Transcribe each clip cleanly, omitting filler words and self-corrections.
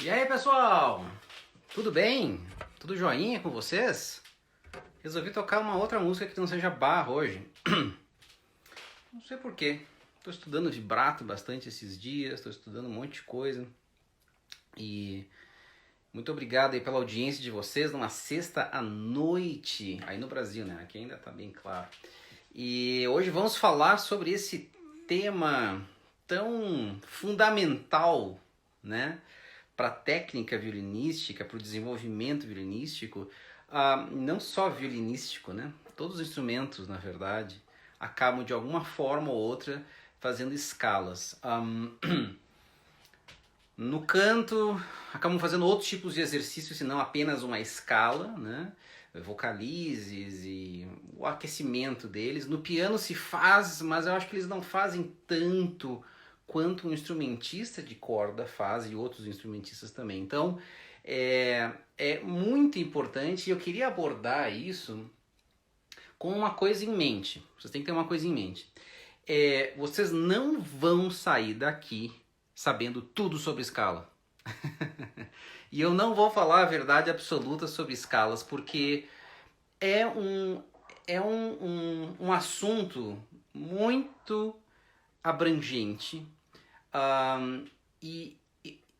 E aí, pessoal? Tudo bem? Tudo joinha com vocês? Resolvi tocar uma outra música que não seja barra hoje. Não sei porquê. Estou estudando vibrato bastante esses dias, estou estudando um monte de coisa. E muito obrigado aí pela audiência de vocês numa sexta à noite, aí no Brasil, né? Aqui ainda tá bem claro. E hoje vamos falar sobre esse tema tão fundamental, né? Para a técnica violinística, para o desenvolvimento violinístico, não só violinístico, né? Todos os instrumentos, na verdade, acabam de alguma forma ou outra fazendo escalas. No canto, acabam fazendo outros tipos de exercícios, se não apenas uma escala, né? Vocalizes e o aquecimento deles. No piano se faz, mas eu acho que eles não fazem tanto quanto um instrumentista de corda faz e outros instrumentistas também. Então é muito importante e eu queria abordar isso com uma coisa em mente. Vocês têm que ter uma coisa em mente. Vocês não vão sair daqui sabendo tudo sobre escala. E eu não vou falar a verdade absoluta sobre escalas, porque é um assunto muito abrangente. Um, e,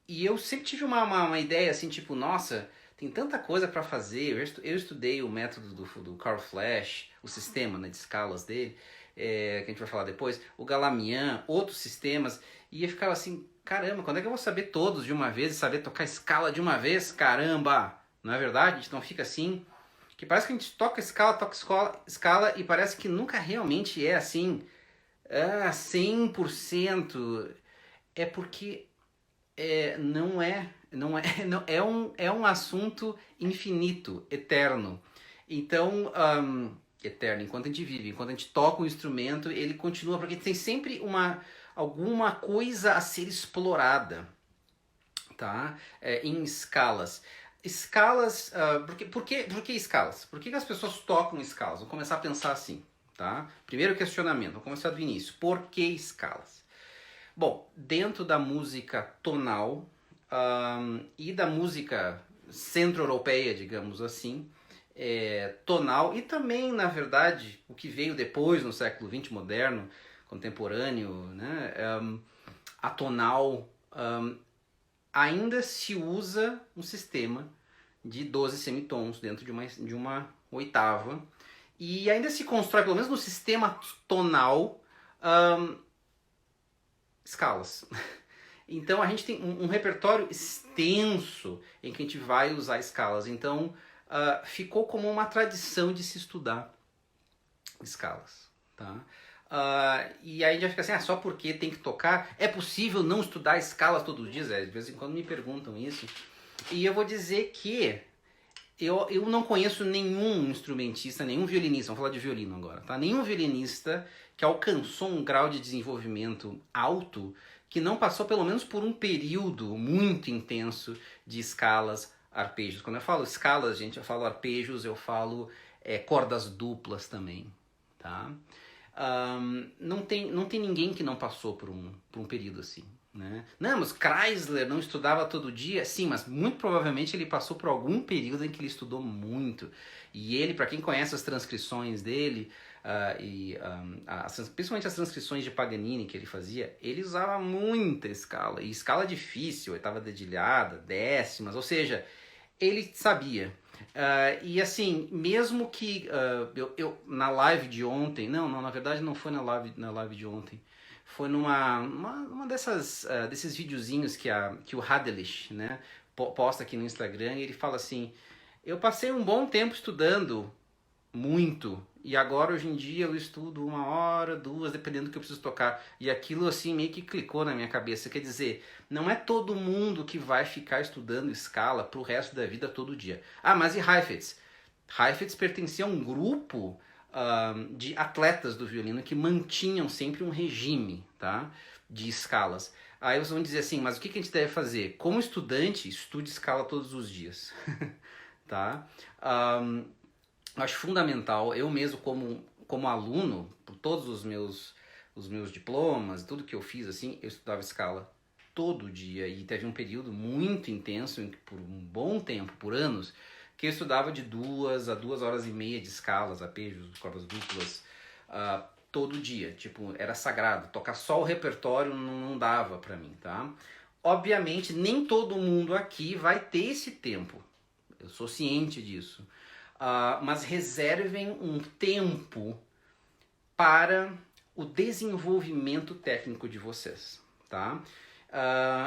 e eu sempre tive uma ideia assim, tipo, nossa, tem tanta coisa para fazer. Eu estudei o método do Carl Flash, o sistema, né, de escalas dele, que a gente vai falar depois, o Galamian, outros sistemas, e eu ficava assim, caramba, quando é que eu vou saber todos de uma vez e saber tocar escala de uma vez? Caramba! Não é verdade? A gente não fica assim. Que parece que a gente toca escala e parece que nunca realmente é assim, 100%. É porque não, é um assunto infinito, eterno. Então, eterno, enquanto a gente vive, enquanto a gente toca um instrumento, ele continua, porque tem sempre alguma coisa a ser explorada, tá? Em escalas. Escalas, por que escalas? Por que as pessoas tocam escalas? Vou começar a pensar assim, tá? Primeiro questionamento, vou começar do início. Por que escalas? Bom, dentro da música tonal e da música centro-europeia, digamos assim, tonal e também, na verdade, o que veio depois no século XX moderno, contemporâneo, né, a tonal, ainda se usa um sistema de 12 semitons dentro de uma oitava e ainda se constrói, pelo menos no sistema tonal, escalas. Então a gente tem um repertório extenso em que a gente vai usar escalas. Então ficou como uma tradição de se estudar escalas. Tá? E aí já fica assim, só porque tem que tocar? É possível não estudar escalas todos os dias? De vez em quando me perguntam isso. E eu vou dizer que eu não conheço nenhum instrumentista, nenhum violinista, vamos falar de violino agora, tá? Nenhum violinista que alcançou um grau de desenvolvimento alto que não passou pelo menos por um período muito intenso de escalas, arpejos. Quando eu falo escalas, gente, eu falo arpejos, eu falo cordas duplas também, tá? Não tem ninguém que não passou por um período assim. Né? Não, mas Chrysler não estudava todo dia? Sim, mas muito provavelmente ele passou por algum período em que ele estudou muito. E ele, para quem conhece as transcrições dele, principalmente as transcrições de Paganini que ele fazia, ele usava muita escala. E escala difícil, oitava dedilhada, décimas, ou seja, ele sabia. E assim, mesmo que na live de ontem, não, na verdade não foi na live de ontem, foi uma desses videozinhos que o Hadelish, né, posta aqui no Instagram, e ele fala assim, eu passei um bom tempo estudando muito, e agora hoje em dia eu estudo 1 hora, 2, dependendo do que eu preciso tocar, e aquilo assim meio que clicou na minha cabeça, quer dizer, não é todo mundo que vai ficar estudando escala pro resto da vida todo dia. Mas e Heifetz? Heifetz pertencia a um grupo de atletas do violino que mantinham sempre um regime, tá, de escalas. Aí vocês vão dizer assim, mas o que a gente deve fazer? Como estudante, estude escala todos os dias. Tá? Acho fundamental, eu mesmo como aluno, por todos os meus diplomas, tudo que eu fiz assim, eu estudava escala todo dia. E teve um período muito intenso, em que, por um bom tempo, por anos, que eu estudava de 2 a 2 horas e meia de escalas, arpejos, cordas duplas, todo dia. Tipo, era sagrado. Tocar só o repertório não dava pra mim, tá? Obviamente, nem todo mundo aqui vai ter esse tempo. Eu sou ciente disso. Mas reservem um tempo para o desenvolvimento técnico de vocês, tá?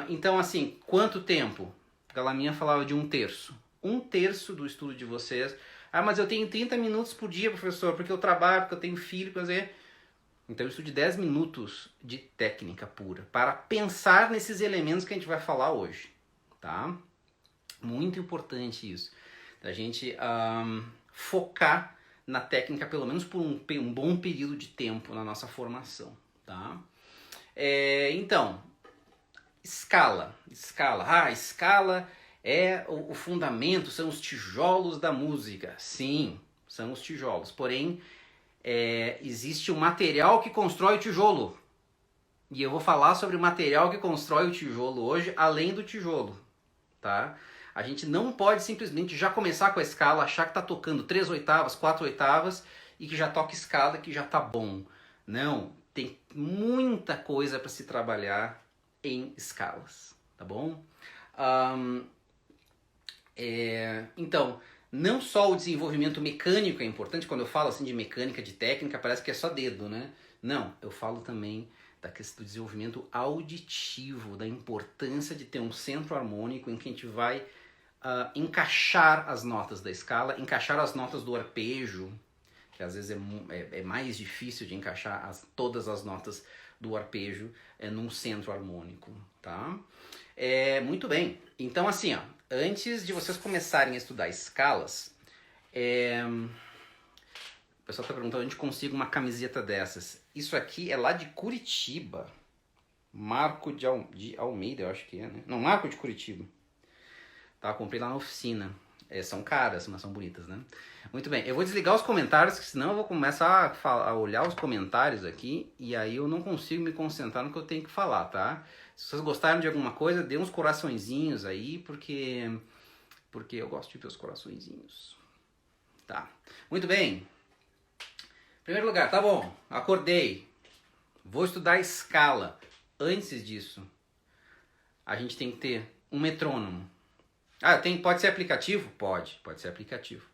Então, assim, quanto tempo? A Galaminha falava de 1/3. 1/3 do estudo de vocês. Mas eu tenho 30 minutos por dia, professor, porque eu trabalho, porque eu tenho filho, quer dizer... Então eu estude 10 minutos de técnica pura, para pensar nesses elementos que a gente vai falar hoje, tá? Muito importante isso, da gente focar na técnica pelo menos por um bom período de tempo na nossa formação, tá? Então, escala. Escala é o fundamento, são os tijolos da música. Sim, são os tijolos, porém... existe um material que constrói o tijolo. E eu vou falar sobre o material que constrói o tijolo hoje, além do tijolo, tá? A gente não pode simplesmente já começar com a escala, achar que tá tocando 3/8, 4/8 e que já toca escala, que já tá bom. Não, tem muita coisa para se trabalhar em escalas, tá bom? Então, não só o desenvolvimento mecânico é importante. Quando eu falo assim de mecânica, de técnica, parece que é só dedo, né? Não, eu falo também da questão do desenvolvimento auditivo, da importância de ter um centro harmônico em que a gente vai encaixar as notas da escala, encaixar as notas do arpejo, que às vezes é mais difícil de encaixar todas as notas do arpejo num centro harmônico, tá? Muito bem, então assim, ó, antes de vocês começarem a estudar escalas, o pessoal está perguntando onde consigo uma camiseta dessas. Isso aqui é lá de Curitiba. Marco de Almeida, eu acho que é, né? Não, Marco de Curitiba. Tá, comprei lá na oficina. São caras, mas são bonitas, né? Muito bem, eu vou desligar os comentários, que senão eu vou começar a olhar os comentários aqui e aí eu não consigo me concentrar no que eu tenho que falar, tá? Se vocês gostaram de alguma coisa, dê uns coraçõezinhos aí, porque eu gosto de ver os coraçõezinhos. Tá, muito bem. Em primeiro lugar, tá bom, acordei. Vou estudar escala. Antes disso, a gente tem que ter um metrônomo. Pode ser aplicativo? Pode ser aplicativo.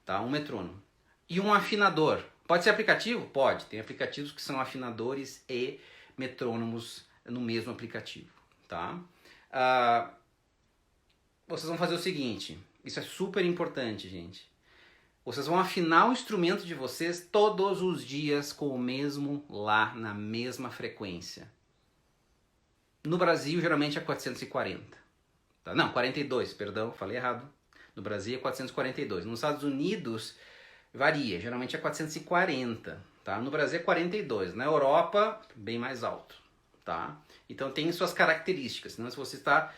Tá, um metrônomo. E um afinador. Pode ser aplicativo? Pode. Tem aplicativos que são afinadores e metrônomos no mesmo aplicativo, tá? Vocês vão fazer o seguinte, isso é super importante, gente. Vocês vão afinar o instrumento de vocês todos os dias com o mesmo Lá, na mesma frequência. No Brasil, geralmente é 440. Tá? Não, 42, perdão, falei errado. No Brasil é 442. Nos Estados Unidos varia, geralmente é 440. Tá? No Brasil é 42. Na Europa, bem mais alto. Tá? Então tem suas características. Senão, se você está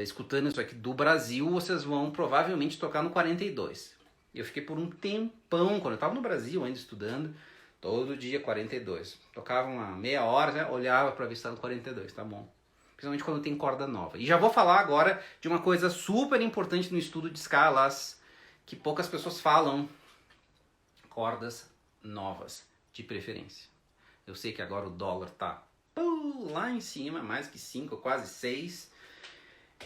escutando isso aqui do Brasil, vocês vão provavelmente tocar no 42. Eu fiquei por um tempão, quando eu estava no Brasil ainda estudando, todo dia 42. Tocava uma meia hora, né? Olhava para ver se estava no 42, tá bom. Principalmente quando tem corda nova. E já vou falar agora de uma coisa super importante no estudo de escalas, que poucas pessoas falam. Cordas novas, de preferência. Eu sei que agora o dólar tá lá em cima, mais que 5, quase 6.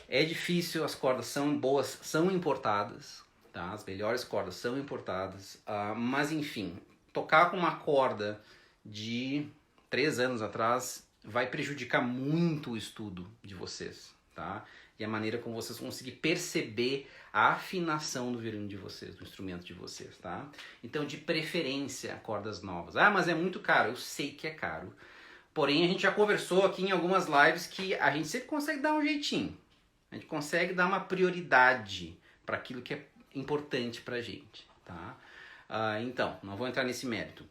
É difícil, as cordas são boas, são importadas, tá? As melhores cordas são importadas, mas enfim, tocar com uma corda de 3 anos atrás vai prejudicar muito o estudo de vocês, tá? E a maneira como vocês vão conseguir perceber a afinação do violino de vocês, do instrumento de vocês, tá? Então, de preferência, cordas novas. Mas é muito caro. Eu sei que é caro. Porém, a gente já conversou aqui em algumas lives que a gente sempre consegue dar um jeitinho. A gente consegue dar uma prioridade para aquilo que é importante pra gente, tá? Então, não vou entrar nesse mérito.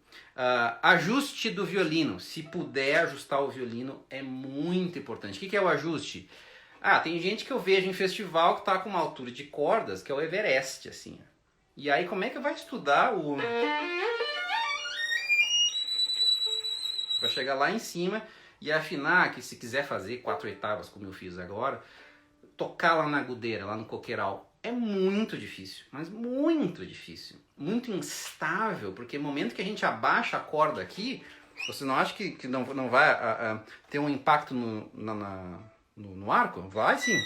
Ajuste do violino. Se puder ajustar o violino, é muito importante. O que é o ajuste? Tem gente que eu vejo em festival que tá com uma altura de cordas que é o Everest, assim. E aí, como é que vai estudar o... Vai chegar lá em cima E afinar, que se quiser fazer 4/8, como eu fiz agora, tocar lá na agudeira, lá no coqueiral, é muito difícil, mas muito difícil. Muito instável, porque no momento que a gente abaixa a corda aqui, você não acha que não vai ter um impacto no arco? Vai sim.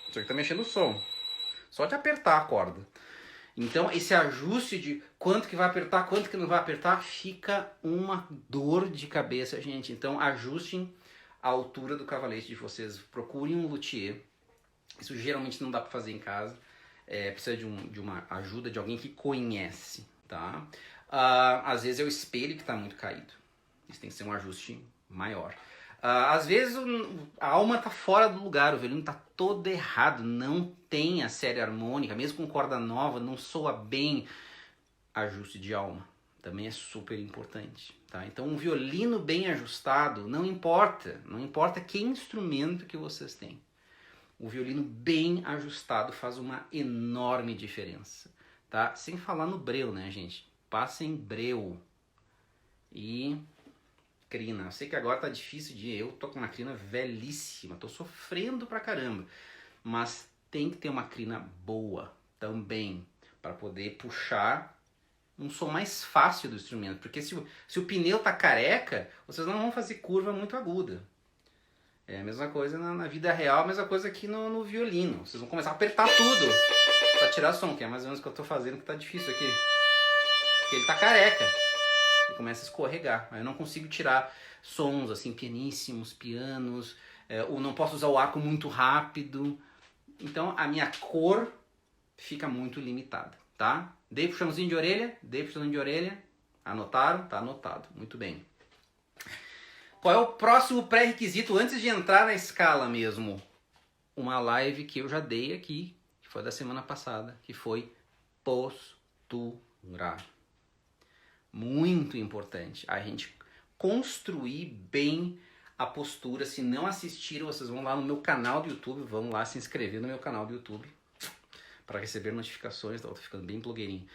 Isso aqui tá mexendo o som. Só de apertar a corda. Então esse ajuste de quanto que vai apertar, quanto que não vai apertar, fica uma dor de cabeça, gente. Então ajustem a altura do cavalete de vocês. Procurem um luthier. Isso geralmente não dá para fazer em casa. Precisa de uma ajuda de alguém que conhece, tá? Às vezes é o espelho que está muito caído. Isso tem que ser um ajuste maior. Às vezes a alma está fora do lugar, o violino está todo errado, não tem a série harmônica, mesmo com corda nova, não soa bem. Ajuste de alma também é super importante, tá? Então um violino bem ajustado, não importa que instrumento que vocês têm. O violino bem ajustado faz uma enorme diferença, tá? Sem falar no breu, né, gente? Passem breu e crina. Eu sei que agora tá difícil eu tô com uma crina velhíssima, tô sofrendo pra caramba, mas tem que ter uma crina boa também para poder puxar um som mais fácil do instrumento, porque se o pneu tá careca, vocês não vão fazer curva muito aguda. É a mesma coisa na vida real, a mesma coisa aqui no violino. Vocês vão começar a apertar tudo para tirar som, que é mais ou menos o que eu tô fazendo, que tá difícil aqui. Porque ele tá careca. Ele começa a escorregar. Aí eu não consigo tirar sons assim pianíssimos, pianos, ou não posso usar o arco muito rápido. Então a minha cor fica muito limitada, tá? Dei puxãozinho de orelha, anotaram? Tá anotado, muito bem. Qual é o próximo pré-requisito antes de entrar na escala mesmo? Uma live que eu já dei aqui, que foi da semana passada, que foi postura. Muito importante a gente construir bem a postura. Se não assistiram, vocês vão lá no meu canal do YouTube, vão lá se inscrever no meu canal do YouTube para receber notificações. Tô ficando bem blogueirinho.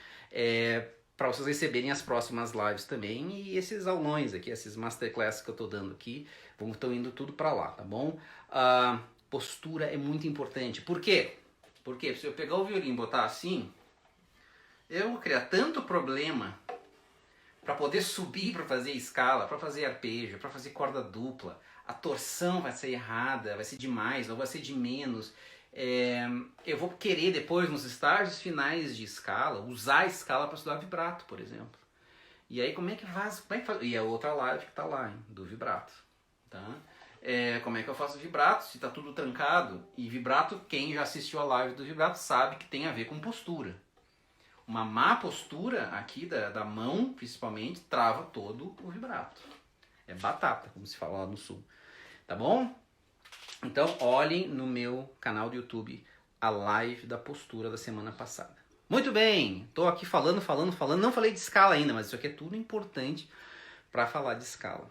Para vocês receberem as próximas lives também e esses aulões aqui, esses masterclasses que eu tô dando aqui, estão indo tudo para lá, tá bom? Postura é muito importante. Por quê? Porque se eu pegar o violino e botar assim, eu vou criar tanto problema para poder subir, para fazer escala, para fazer arpejo, para fazer corda dupla. A torção vai ser errada, vai ser de mais ou vai ser de menos. Eu vou querer depois, nos estágios finais de escala, usar a escala para estudar vibrato, por exemplo. E aí como é que faz? E a outra live que está lá, hein, do vibrato. Tá? Como é que eu faço vibrato se está tudo trancado? E vibrato, quem já assistiu a live do vibrato sabe que tem a ver com postura. Uma má postura aqui da mão, principalmente, trava todo o vibrato. É batata, como se fala lá no sul. Tá bom? Então, olhem no meu canal do YouTube a live da postura da semana passada. Muito bem, estou aqui falando. Não falei de escala ainda, mas isso aqui é tudo importante para falar de escala.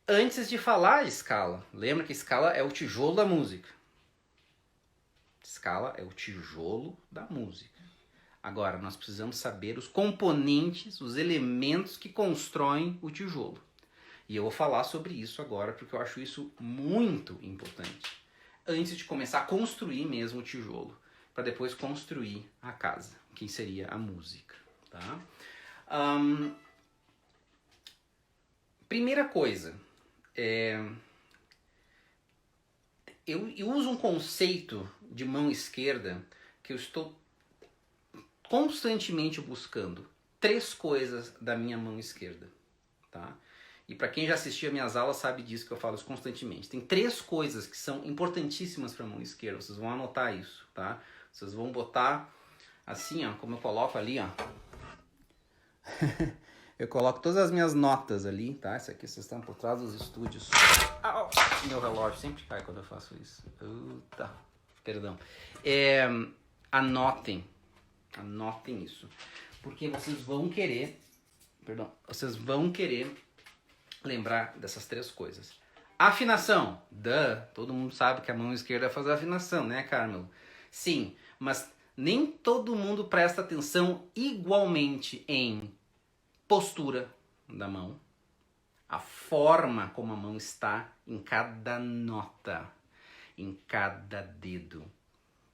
Antes de falar de escala, lembra que escala é o tijolo da música. Escala é o tijolo da música. Agora, nós precisamos saber os componentes, os elementos que constroem o tijolo. E eu vou falar sobre isso agora, porque eu acho isso muito importante. Antes de começar a construir mesmo o tijolo, para depois construir a casa, que seria a música. Tá? Primeira coisa, eu uso um conceito de mão esquerda que eu estou constantemente buscando. 3 coisas da minha mão esquerda. Tá? E para quem já assistiu a minhas aulas sabe disso que eu falo isso constantemente. Tem 3 coisas que são importantíssimas para a mão esquerda. Vocês vão anotar isso, tá? Vocês vão botar assim, ó, como eu coloco ali, ó. Eu coloco todas as minhas notas ali, tá? Isso aqui vocês estão por trás dos estúdios. Au! Meu relógio sempre cai quando eu faço isso. Puta. Perdão. Anotem isso. Porque vocês vão querer lembrar dessas 3 coisas. Afinação. Todo mundo sabe que a mão esquerda faz a afinação, né, Carmelo? Sim, mas nem todo mundo presta atenção igualmente em postura, da mão, a forma como a mão está em cada nota, em cada dedo,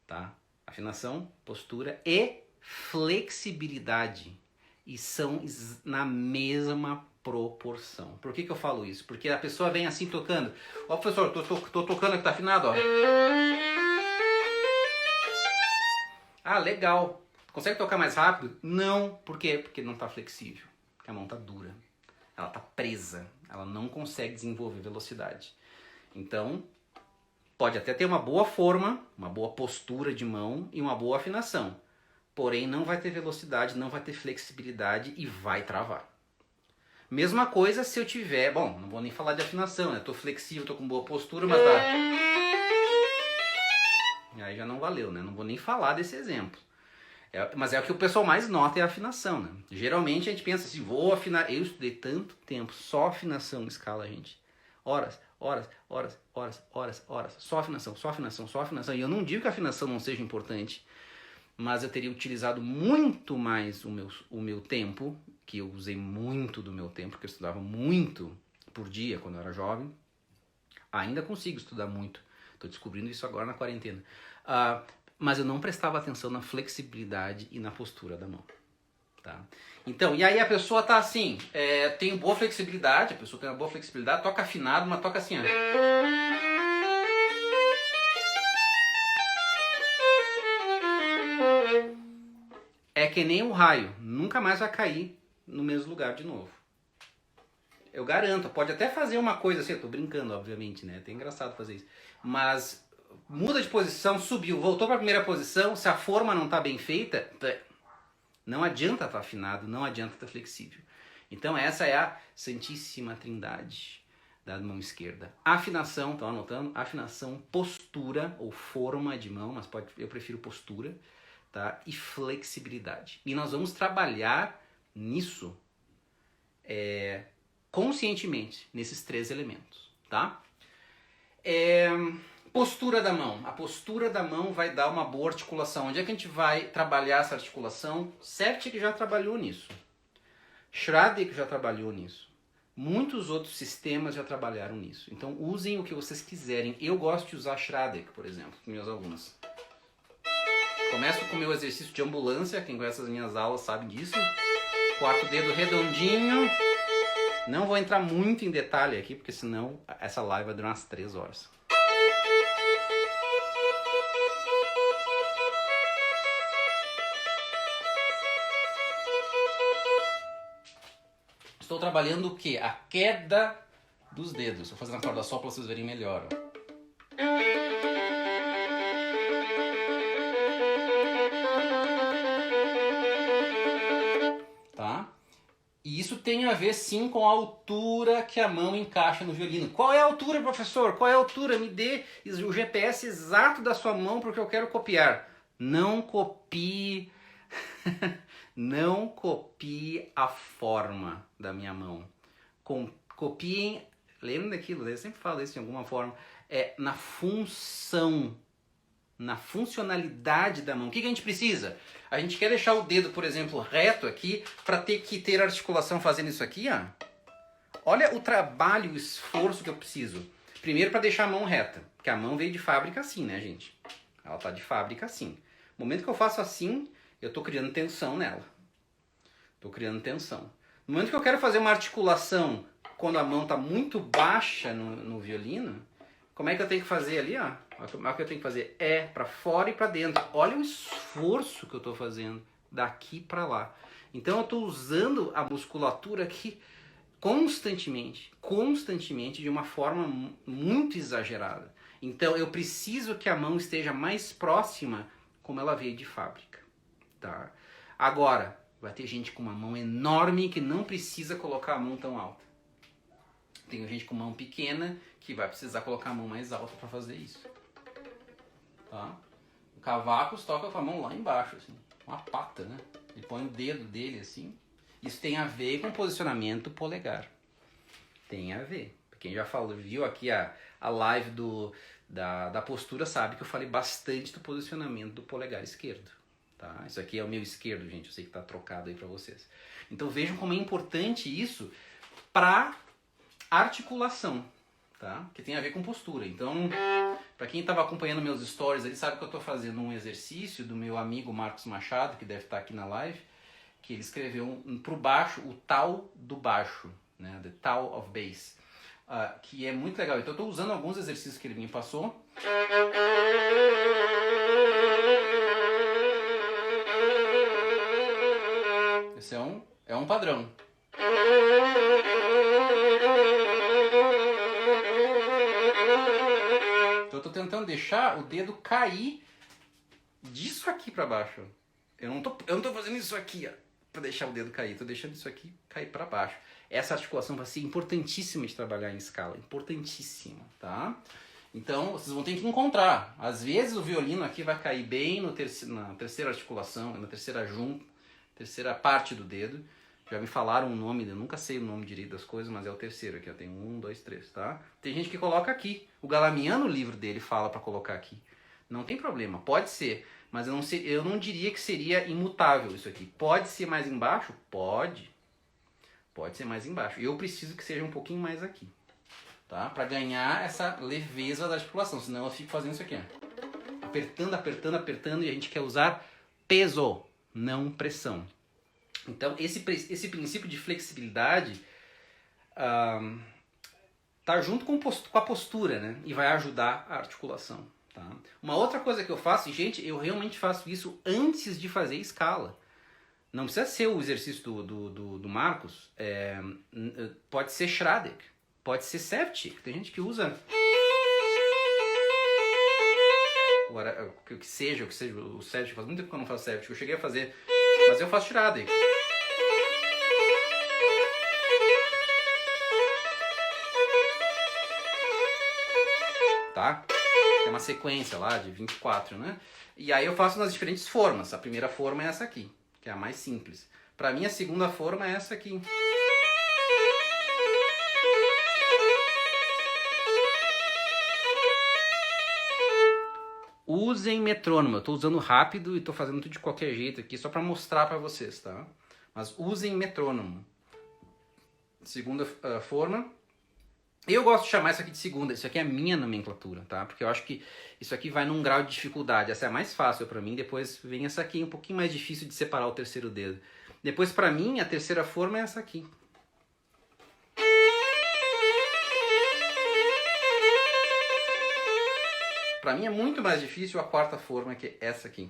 tá? Afinação, postura e flexibilidade. E são na mesma proporção. Por que eu falo isso? Porque a pessoa vem assim tocando. Ó, professor, tô tocando aqui, tá afinado, ó. Ah, legal. Consegue tocar mais rápido? Não. Por quê? Porque não tá flexível. Porque a mão tá dura. Ela tá presa. Ela não consegue desenvolver velocidade. Então, pode até ter uma boa forma, uma boa postura de mão e uma boa afinação. Porém, não vai ter velocidade, não vai ter flexibilidade e vai travar. Mesma coisa se eu tiver... Bom, não vou nem falar de afinação, né? Tô flexível, tô com boa postura, mas tá... Aí já não valeu, né? Não vou nem falar desse exemplo. Mas é o que o pessoal mais nota é a afinação, né? Geralmente a gente pensa assim, vou afinar... Eu estudei tanto tempo, só afinação em escala, gente. Horas, horas, horas, horas, horas, horas. Só afinação, só afinação, só afinação. E eu não digo que a afinação não seja importante, mas eu teria utilizado muito mais o meu tempo, que eu usei muito do meu tempo, porque eu estudava muito por dia quando eu era jovem. Ainda consigo estudar muito. Estou descobrindo isso agora na quarentena. Mas eu não prestava atenção na flexibilidade e na postura da mão. Tá? Então, e aí a pessoa tá assim, tem boa flexibilidade, a pessoa tem uma boa flexibilidade, toca afinado, mas toca assim, ó. É que nem um raio, nunca mais vai cair no mesmo lugar de novo. Eu garanto, pode até fazer uma coisa assim, eu tô brincando, obviamente, né? É até engraçado fazer isso. Mas muda de posição, subiu, voltou para a primeira posição, se a forma não tá bem feita, não adianta estar afinado, não adianta estar flexível. Então essa é a Santíssima Trindade da mão esquerda. Afinação, estão anotando? Afinação, postura ou forma de mão, mas eu prefiro postura, tá? E flexibilidade. E nós vamos trabalhar nisso conscientemente, nesses 3 elementos, tá? Postura da mão. A postura da mão vai dar uma boa articulação. Onde é que a gente vai trabalhar essa articulação? Certi que já trabalhou nisso. Schradek já trabalhou nisso. Muitos outros sistemas já trabalharam nisso. Então usem o que vocês quiserem. Eu gosto de usar Schradek, por exemplo, com meus alunos. Começo com o meu exercício de ambulância. Quem conhece as minhas aulas sabe disso. 4 dedo redondinho. Não vou entrar muito em detalhe aqui, porque senão essa live vai durar umas 3 horas. Estou trabalhando o quê? A queda dos dedos. Vou fazer na corda só para vocês verem melhor. Tá? E isso tem a ver sim com a altura que a mão encaixa no violino. Qual é a altura, professor? Qual é a altura? Me dê o GPS exato da sua mão porque eu quero copiar. Não copie... Não copie a forma da minha mão. Copiem, lembrem daquilo, eu sempre falo isso de alguma forma, na função, na funcionalidade da mão. O que a gente precisa? A gente quer deixar o dedo, por exemplo, reto aqui, para ter articulação fazendo isso aqui, ó. Olha o trabalho, o esforço que eu preciso. Primeiro para deixar a mão reta, porque a mão veio de fábrica assim, né, gente? Ela tá de fábrica assim. No momento que eu faço assim, eu estou criando tensão nela. Estou criando tensão. No momento que eu quero fazer uma articulação quando a mão está muito baixa no violino, como é que eu tenho que fazer ali? Ó? Como é que eu tenho que fazer? Para fora e para dentro. Olha o esforço que eu estou fazendo daqui para lá. Então eu estou usando a musculatura aqui constantemente de uma forma muito exagerada. Então eu preciso que a mão esteja mais próxima como ela veio de fábrica. Tá? Agora, vai ter gente com uma mão enorme que não precisa colocar a mão tão alta. Tem gente com mão pequena que vai precisar colocar a mão mais alta para fazer isso. Tá? O Cavacos toca com a mão lá embaixo, assim, uma pata, né? Ele põe o dedo dele assim. Isso tem a ver com posicionamento polegar. Tem a ver. Quem já falou, viu aqui a live da postura sabe que eu falei bastante do posicionamento do polegar esquerdo. Tá? Isso aqui é o meu esquerdo, gente. Eu sei que está trocado aí para vocês. Então vejam como é importante isso para articulação, tá? Que tem a ver com postura. Então, para quem estava acompanhando meus stories, ele sabe que eu estou fazendo um exercício do meu amigo Marcos Machado, que deve estar aqui na live, que ele escreveu pro baixo, o tal do baixo, né? The Tal of Bass, que é muito legal. Então eu estou usando alguns exercícios que ele me passou. Esse é um padrão. Então eu estou tentando deixar o dedo cair disso aqui para baixo. Eu não tô fazendo isso aqui, ó, para deixar o dedo cair. Tô deixando isso aqui cair para baixo. Essa articulação vai ser importantíssima de trabalhar em escala. Importantíssima, tá? Então, vocês vão ter que encontrar. Às vezes o violino aqui vai cair bem na terceira articulação, na terceira parte do dedo. Já me falaram o nome, eu nunca sei o nome direito das coisas, mas é o terceiro aqui, ó. Tem 1, 2, 3, tá? Tem gente que coloca aqui. O Galamiano, o livro dele, fala para colocar aqui. Não tem problema, pode ser. Mas eu não diria que seria imutável isso aqui. Pode ser mais embaixo? Pode. Pode ser mais embaixo. Eu preciso que seja um pouquinho mais aqui. Tá? Para ganhar essa leveza da articulação. Senão eu fico fazendo isso aqui. Ó. Apertando, apertando, apertando. E a gente quer usar peso, não pressão. Então esse princípio de flexibilidade tá junto com a postura, né? E vai ajudar a articulação. Tá? Uma outra coisa que eu faço, e gente, eu realmente faço isso antes de fazer escala. Não precisa ser o exercício do Marcos, pode ser Schradek, pode ser Septic. Tem gente que usa o que seja o Septic. Faz muito tempo que eu não faço Septic, eu cheguei a fazer, mas eu faço Schradek. Tá? Tem uma sequência lá de 24, né? E aí eu faço nas diferentes formas. A primeira forma é essa aqui, que é a mais simples. Para mim, a segunda forma é essa aqui. Usem metrônomo. Eu estou usando rápido e estou fazendo tudo de qualquer jeito aqui, só para mostrar para vocês, tá? Mas usem metrônomo. Segunda forma. Eu gosto de chamar isso aqui de segunda, isso aqui é a minha nomenclatura, tá? Porque eu acho que isso aqui vai num grau de dificuldade. Essa é a mais fácil pra mim, depois vem essa aqui, um pouquinho mais difícil de separar o terceiro dedo. Depois pra mim, a terceira forma é essa aqui. Pra mim é muito mais difícil a quarta forma, que é essa aqui.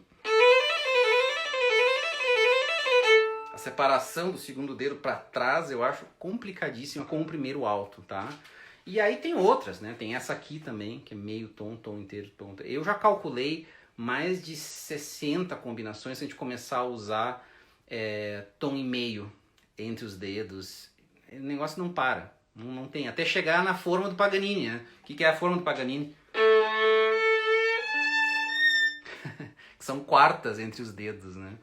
A separação do segundo dedo pra trás eu acho complicadíssima com o primeiro alto, tá? E aí tem outras, né? Tem essa aqui também, que é meio tom, tom inteiro, tom. Eu já calculei mais de 60 combinações se a gente começar a usar tom e meio entre os dedos. O negócio não para, não tem. Até chegar na forma do Paganini, né? O que é a forma do Paganini? São quartas entre os dedos, né?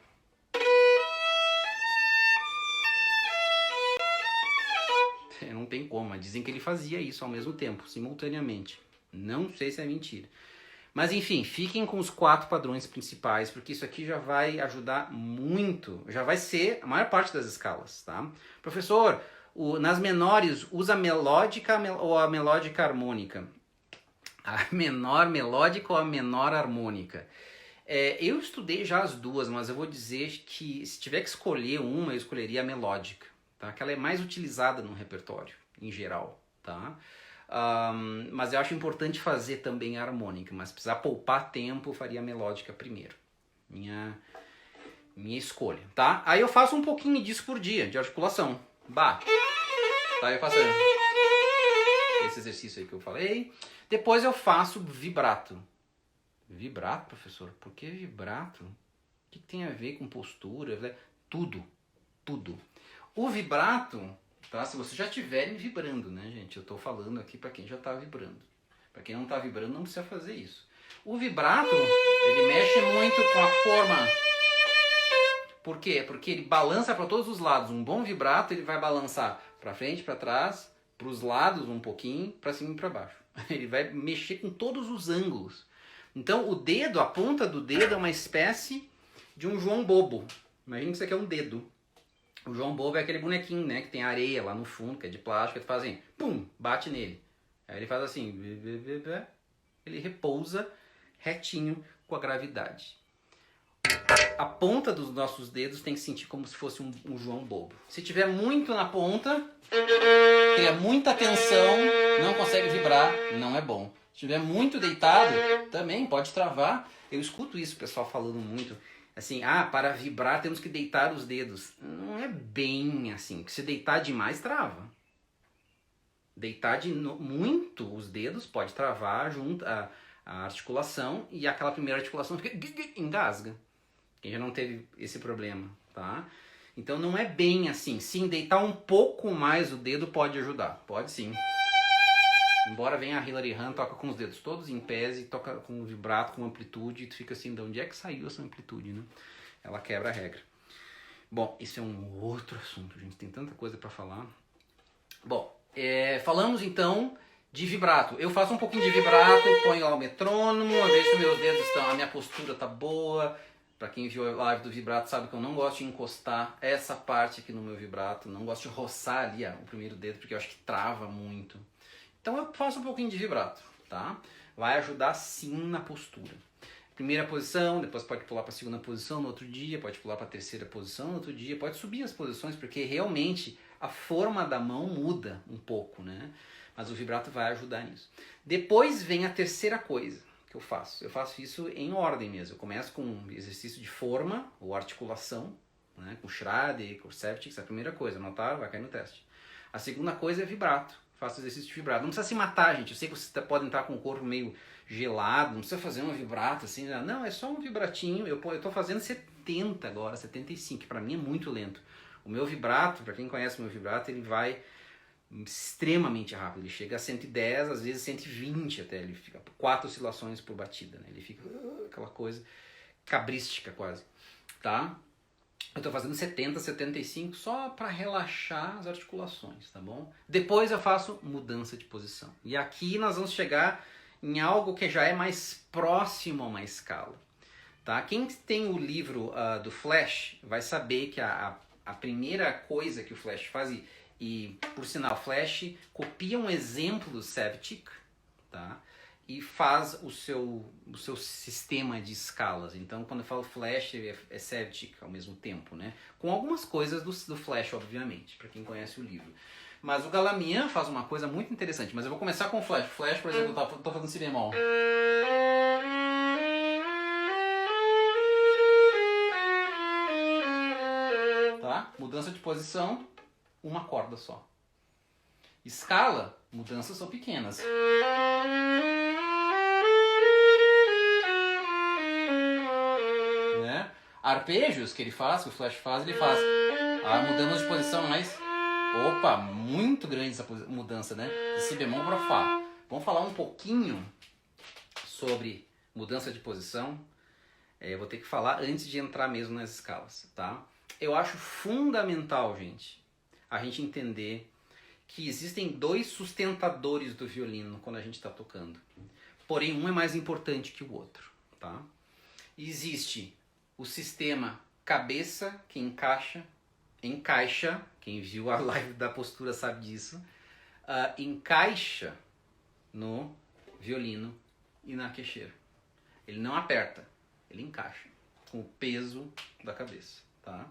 Não tem como, mas dizem que ele fazia isso ao mesmo tempo, simultaneamente. Não sei se é mentira. Mas enfim, fiquem com os 4 padrões principais, porque isso aqui já vai ajudar muito. Já vai ser a maior parte das escalas, tá? Professor, nas menores, usa a melódica ou a melódica harmônica? A menor melódica ou a menor harmônica? Eu estudei já as duas, mas eu vou dizer que se tiver que escolher uma, eu escolheria a melódica. Tá? Que ela é mais utilizada no repertório, em geral, tá? Mas eu acho importante fazer também a harmônica, mas se precisar poupar tempo, eu faria a melódica primeiro. Minha escolha, tá? Aí eu faço um pouquinho disso por dia, de articulação. Tá? Eu faço esse exercício aí que eu falei. Depois eu faço vibrato. Vibrato, professor? Por que vibrato? O que tem a ver com postura? Tudo. O vibrato, tá? Se vocês já estiverem vibrando, né, gente? Eu tô falando aqui para quem já tá vibrando. Para quem não tá vibrando, não precisa fazer isso. O vibrato, ele mexe muito com a forma. Por quê? Porque ele balança para todos os lados. Um bom vibrato, ele vai balançar para frente, para trás, para os lados um pouquinho, para cima e para baixo. Ele vai mexer com todos os ângulos. Então, o dedo, a ponta do dedo é uma espécie de um João Bobo. Imagina que isso aqui é um dedo. O João Bobo é aquele bonequinho, né, que tem areia lá no fundo, que é de plástico, que tu faz assim, pum, bate nele. Aí ele faz assim, ele repousa retinho com a gravidade. A ponta dos nossos dedos tem que sentir como se fosse um João Bobo. Se tiver muito na ponta, cria muita tensão, não consegue vibrar, não é bom. Se tiver muito deitado, também pode travar. Eu escuto isso, o pessoal falando muito. Assim, para vibrar temos que deitar os dedos. Não é bem assim, porque se deitar demais, trava. Deitar muito os dedos pode travar junto a articulação e aquela primeira articulação fica engasga. Quem já não teve esse problema, tá? Então não é bem assim. Sim, deitar um pouco mais o dedo pode ajudar. Pode sim. Embora venha a Hilary Hahn, toca com os dedos todos em pés e toca com vibrato, com amplitude, e tu fica assim, de onde é que saiu essa amplitude, né? Ela quebra a regra. Bom, isso é um outro assunto, gente. Tem tanta coisa para falar. Bom, falamos então de vibrato. Eu faço um pouquinho de vibrato, ponho lá o metrônomo, a ver se meus dedos estão, a minha postura tá boa. Pra quem viu a live do vibrato sabe que eu não gosto de encostar essa parte aqui no meu vibrato, não gosto de roçar ali o primeiro dedo, porque eu acho que trava muito. Então eu faço um pouquinho de vibrato, tá? Vai ajudar sim na postura. Primeira posição, depois pode pular para a segunda posição no outro dia, pode pular para a terceira posição no outro dia, pode subir as posições, porque realmente a forma da mão muda um pouco, né? Mas o vibrato vai ajudar nisso. Depois vem a terceira coisa que eu faço. Eu faço isso em ordem mesmo. Eu começo com um exercício de forma ou articulação, né? Com Schrader, com Septic, é a primeira coisa. Anotaram? Vai cair no teste. A segunda coisa é vibrato. Faço exercício de vibrato. Não precisa se matar, gente. Eu sei que você pode entrar com o corpo meio gelado, não precisa fazer um vibrato assim. Não, é só um vibratinho. Eu tô fazendo 70 agora, 75, que pra mim é muito lento. O meu vibrato, pra quem conhece o meu vibrato, ele vai extremamente rápido. Ele chega a 110, às vezes 120 até. Ele fica 4 oscilações por batida, né? Ele fica aquela coisa cabrística quase, tá? Eu tô fazendo 70, 75 só para relaxar as articulações, tá bom? Depois eu faço mudança de posição. E aqui nós vamos chegar em algo que já é mais próximo a uma escala, tá? Quem tem o livro do Flash vai saber que a primeira coisa que o Flash faz, e por sinal, Flash copia um exemplo do Septic, tá? E faz o seu sistema de escalas. Então, quando eu falo Flash, é Septic ao mesmo tempo, né? Com algumas coisas do Flash, obviamente, para quem conhece o livro. Mas o Galamian faz uma coisa muito interessante. Mas eu vou começar com o Flash. Flash, por exemplo, eu tô fazendo si bemol. Tá? Mudança de posição, uma corda só. Escala, mudanças são pequenas. Né? Arpejos que ele faz, que o Flash faz, ele faz. Mudamos de posição, mas... Opa, muito grande essa mudança, né? De si bemol para Fá. Vamos falar um pouquinho sobre mudança de posição. Eu vou ter que falar antes de entrar mesmo nas escalas, tá? Eu acho fundamental, gente, a gente entender que existem 2 sustentadores do violino quando a gente está tocando. Porém, um é mais importante que o outro, tá? Existe o sistema cabeça, que encaixa, quem viu a live da postura sabe disso, encaixa no violino e na queixeira. Ele não aperta, ele encaixa com o peso da cabeça, tá?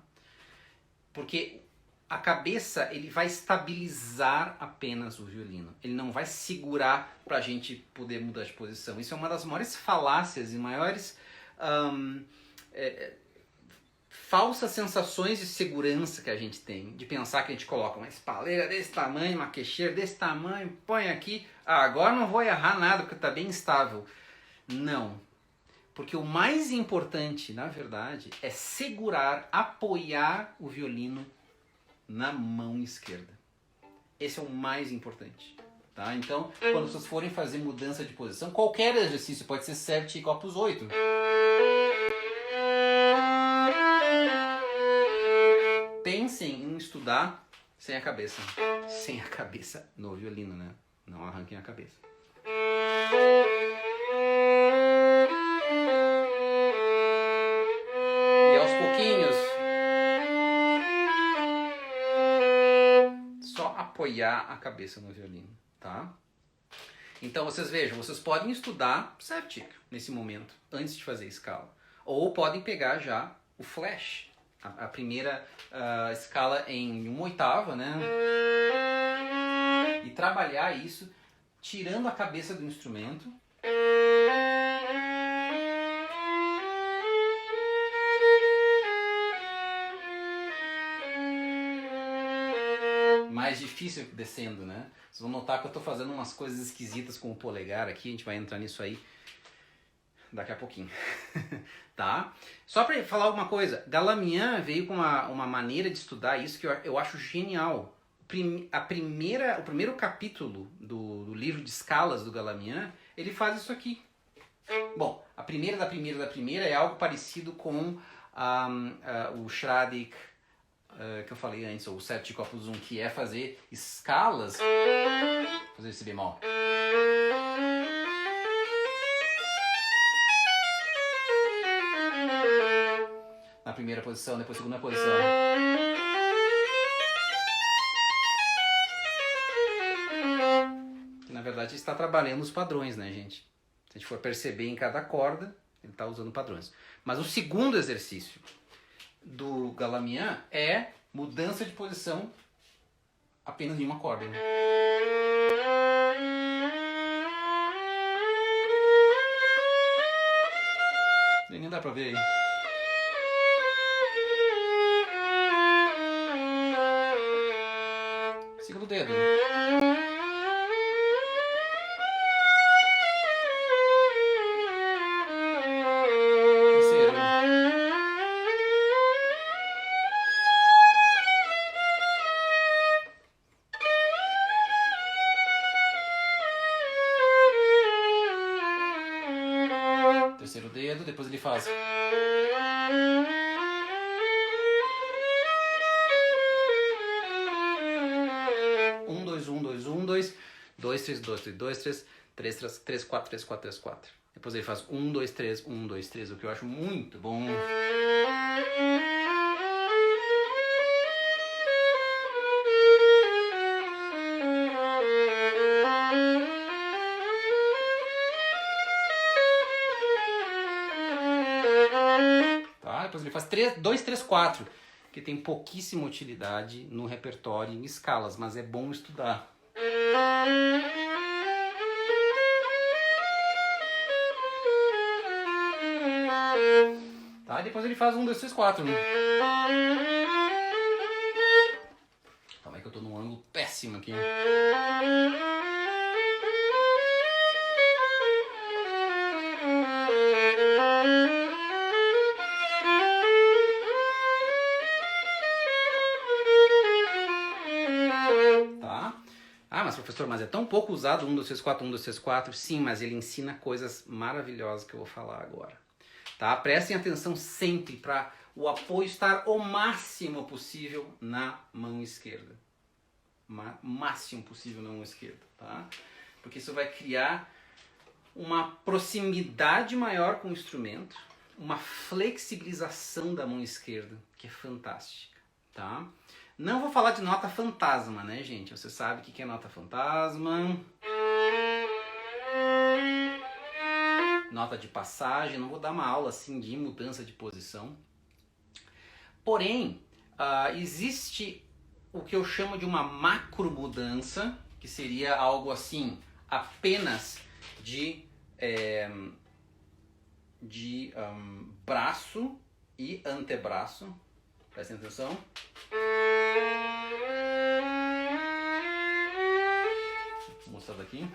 Porque a cabeça, ele vai estabilizar apenas o violino. Ele não vai segurar para a gente poder mudar de posição. Isso é uma das maiores falácias e maiores falsas sensações de segurança que a gente tem. De pensar que a gente coloca uma espaleira desse tamanho, uma queixeira desse tamanho, põe aqui. Agora não vou errar nada porque está bem estável. Não. Porque o mais importante, na verdade, é segurar, apoiar o violino na mão esquerda. Esse é o mais importante, tá? Então, quando vocês forem fazer mudança de posição, qualquer exercício, pode ser Septic Opus 8. Pensem em estudar sem a cabeça. Sem a cabeça no violino, né? Não arranquem a cabeça. E aos pouquinhos, apoiar a cabeça no violino, tá? Então vocês vejam, vocês podem estudar certinho nesse momento, antes de fazer a escala. Ou podem pegar já o flash, a primeira escala em 1/8, né? E trabalhar isso tirando a cabeça do instrumento. Mais difícil descendo, né? Vocês vão notar que eu estou fazendo umas coisas esquisitas com o polegar aqui, a gente vai entrar nisso aí daqui a pouquinho, tá? Só para falar alguma coisa, Galamian veio com uma maneira de estudar isso que eu acho genial. O primeiro capítulo do livro de escalas do Galamian, ele faz isso aqui. Bom, a primeira é algo parecido com o Schradik, que eu falei antes, ou o 7 de Opus 1, que é fazer escalas, fazer esse bemol. Na primeira posição, depois segunda posição. Que na verdade está trabalhando os padrões, né, gente? Se a gente for perceber em cada corda, ele está usando padrões. Mas o segundo exercício do Galamian é mudança de posição apenas em uma corda. Né? Nem dá pra ver aí. Segundo dedo. Terceiro dedo, depois ele faz. 1, 2, 1, 2, 1, 2, 2, 3, 2, 3, 2, 3, 3, 3, 3, 4, 3, 4, 3, 4. Depois ele faz 1, 2, 3, 1, 2, 3, o que eu acho muito bom. Depois ele faz 2, 3, 4, que tem pouquíssima utilidade no repertório em escalas, mas é bom estudar. Tá? Depois ele faz 1, 2, 3, 4. Né? Calma aí que eu tô num ângulo péssimo aqui. Mas professor, mas é tão pouco usado 1, 2, 3, 4, 1, 2, 3, 4. Sim, mas ele ensina coisas maravilhosas que eu vou falar agora. Tá? Prestem atenção sempre para o apoio estar o máximo possível na mão esquerda. Máximo possível na mão esquerda. Tá? Porque isso vai criar uma proximidade maior com o instrumento, uma flexibilização da mão esquerda, que é fantástica. Tá? Não vou falar de nota fantasma, né, gente? Você sabe o que é nota fantasma. Nota de passagem. Não vou dar uma aula assim de mudança de posição. Porém, existe o que eu chamo de uma macro mudança, que seria algo assim, apenas de braço e antebraço. Prestem atenção. Vou mostrar daqui.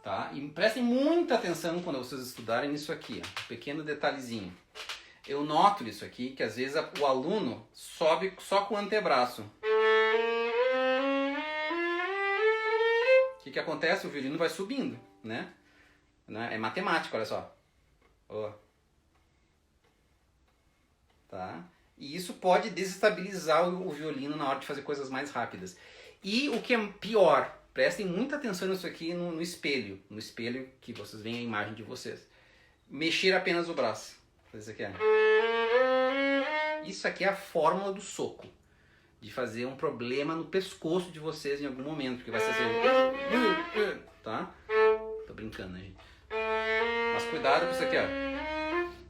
Tá? E prestem muita atenção quando vocês estudarem isso aqui, ó, um pequeno detalhezinho. Eu noto isso aqui, que às vezes o aluno sobe só com o antebraço. O que acontece? O violino vai subindo, né? É matemático, olha só. Oh. Tá? E isso pode desestabilizar o violino na hora de fazer coisas mais rápidas. E o que é pior, prestem muita atenção nisso aqui no espelho. No espelho que vocês veem a imagem de vocês. Mexer apenas o braço. Isso aqui é. Isso aqui é a fórmula do soco. De fazer um problema no pescoço de vocês em algum momento. Porque vai ser assim... Tá? Tô brincando, né, gente? Mas cuidado com isso aqui, ó.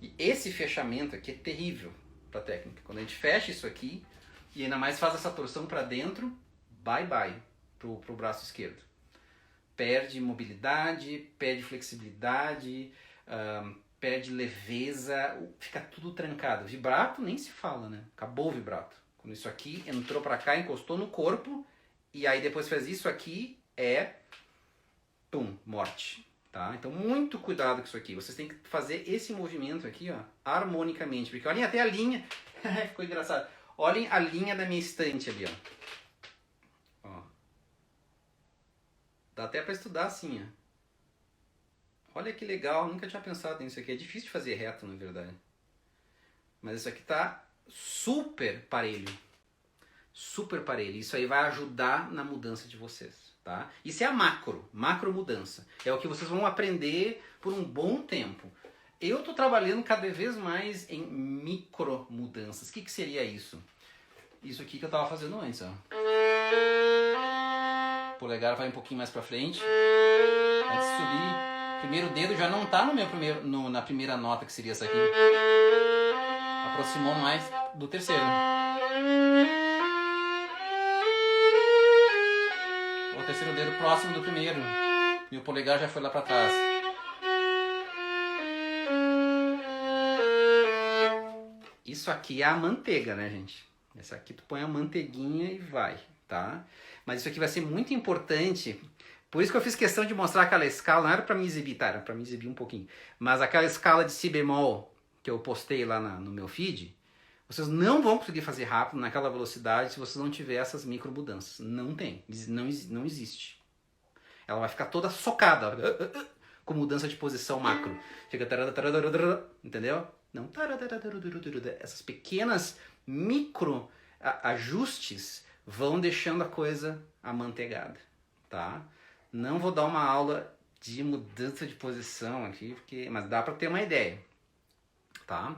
E esse fechamento aqui é terrível pra técnica. Quando a gente fecha isso aqui e ainda mais faz essa torção pra dentro, bye bye pro braço esquerdo. Perde mobilidade, perde flexibilidade, perde leveza, fica tudo trancado. Vibrato nem se fala, né? Acabou o vibrato. Quando isso aqui entrou pra cá, encostou no corpo e aí depois fez isso aqui, pum, morte. Tá? Então muito cuidado com isso aqui. Vocês têm que fazer esse movimento aqui, ó, harmonicamente. Porque olhem até a linha. Ficou engraçado. Olhem a linha da minha estante ali, ó. Dá até para estudar assim, ó. Olha que legal, nunca tinha pensado nisso aqui. É difícil de fazer reto, na verdade. Mas isso aqui tá super parelho. Super parelho. Isso aí vai ajudar na mudança de vocês. Tá? Isso é a macro mudança. É o que vocês vão aprender por um bom tempo. Eu estou trabalhando cada vez mais em micro mudanças. O que seria isso? Isso aqui que eu estava fazendo antes. Ó. O polegar vai um pouquinho mais para frente. Antes de subir, o primeiro dedo já não está na primeira nota, que seria essa aqui. Aproximou mais do terceiro. O terceiro dedo próximo do primeiro. E o polegar já foi lá para trás. Isso aqui é a manteiga, né, gente? Essa aqui tu põe a manteiguinha e vai, tá? Mas isso aqui vai ser muito importante. Por isso que eu fiz questão de mostrar aquela escala. Não era para me exibir, tá? Era para me exibir um pouquinho. Mas aquela escala de si bemol que eu postei lá no meu feed, vocês não vão conseguir fazer rápido naquela velocidade se vocês não tiverem essas micro mudanças. Não tem. Não existe. Ela vai ficar toda socada, com mudança de posição macro. Fica... Entendeu? Não. Essas pequenas micro ajustes vão deixando a coisa amanteigada. Tá? Não vou dar uma aula de mudança de posição aqui, mas dá para ter uma ideia. Tá?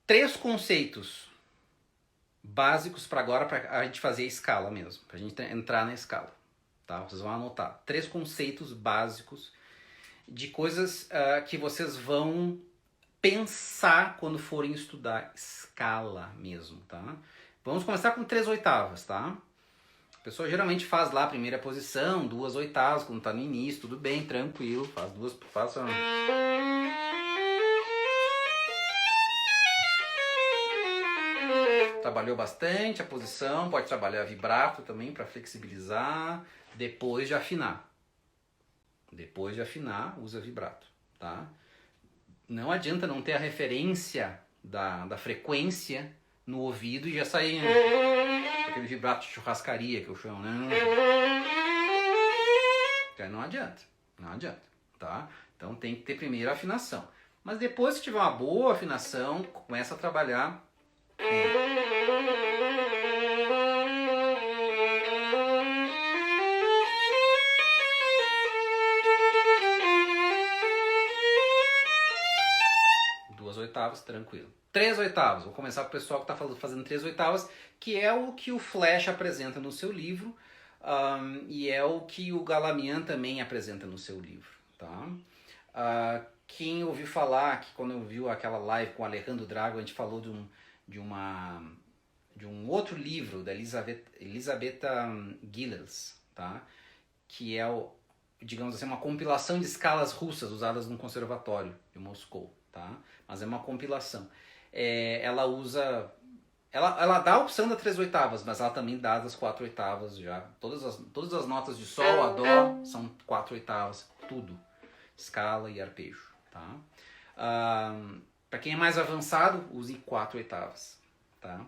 3 conceitos básicos para agora, para a gente fazer a escala mesmo, para a gente entrar na escala. Tá? Vocês vão anotar 3 conceitos básicos de coisas que vocês vão pensar quando forem estudar escala mesmo. Tá? Vamos começar com 3/8, tá? A pessoa geralmente faz lá a primeira posição, 2/8, quando está no início, tudo bem, tranquilo, faz duas, faça... Trabalhou bastante a posição, pode trabalhar vibrato também para flexibilizar, depois de afinar. Depois de afinar, usa vibrato, tá? Não adianta não ter a referência da frequência no ouvido e já sair aquele vibrato de churrascaria que eu chamo, né? Não adianta, tá? Então tem que ter primeiro a afinação. Mas depois que tiver uma boa afinação, começa a trabalhar... 2/8, tranquilo. 3/8, vou começar com o pessoal que está fazendo 3/8, que é o que o Flash apresenta no seu livro, e é o que o Galamian também apresenta no seu livro. Tá? Quem ouviu falar, que quando eu vi aquela live com o Alejandro Drago, a gente falou de um outro livro da Elisabetta Gilels, tá? Que é, digamos assim, uma compilação de escalas russas usadas no conservatório de Moscou. Tá? Mas é uma compilação. Ela usa... Ela dá a opção da 3/8, mas ela também dá das 4/8 já. Todas as notas de Sol a Dó são 4/8, tudo. Escala e arpejo. Tá? Para quem é mais avançado, use 4/8. Tá?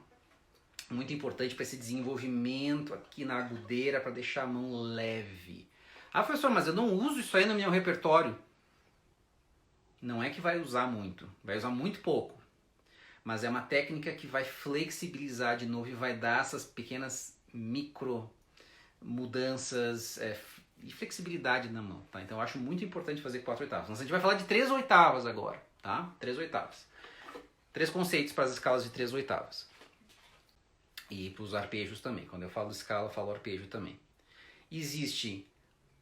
Muito importante para esse desenvolvimento aqui na agudeira, para deixar a mão leve. Ah, professor, mas eu não uso isso aí no meu repertório. Não é que vai usar muito, vai usar muito pouco. Mas é uma técnica que vai flexibilizar de novo e vai dar essas pequenas micro mudanças e flexibilidade na mão. Tá? Então eu acho muito importante fazer 4/8. Mas a gente vai falar de 3/8 agora. Tá? 3/8. 3 conceitos para as escalas de 3 oitavas. E para os arpejos também. Quando eu falo escala, eu falo arpejo também. Existe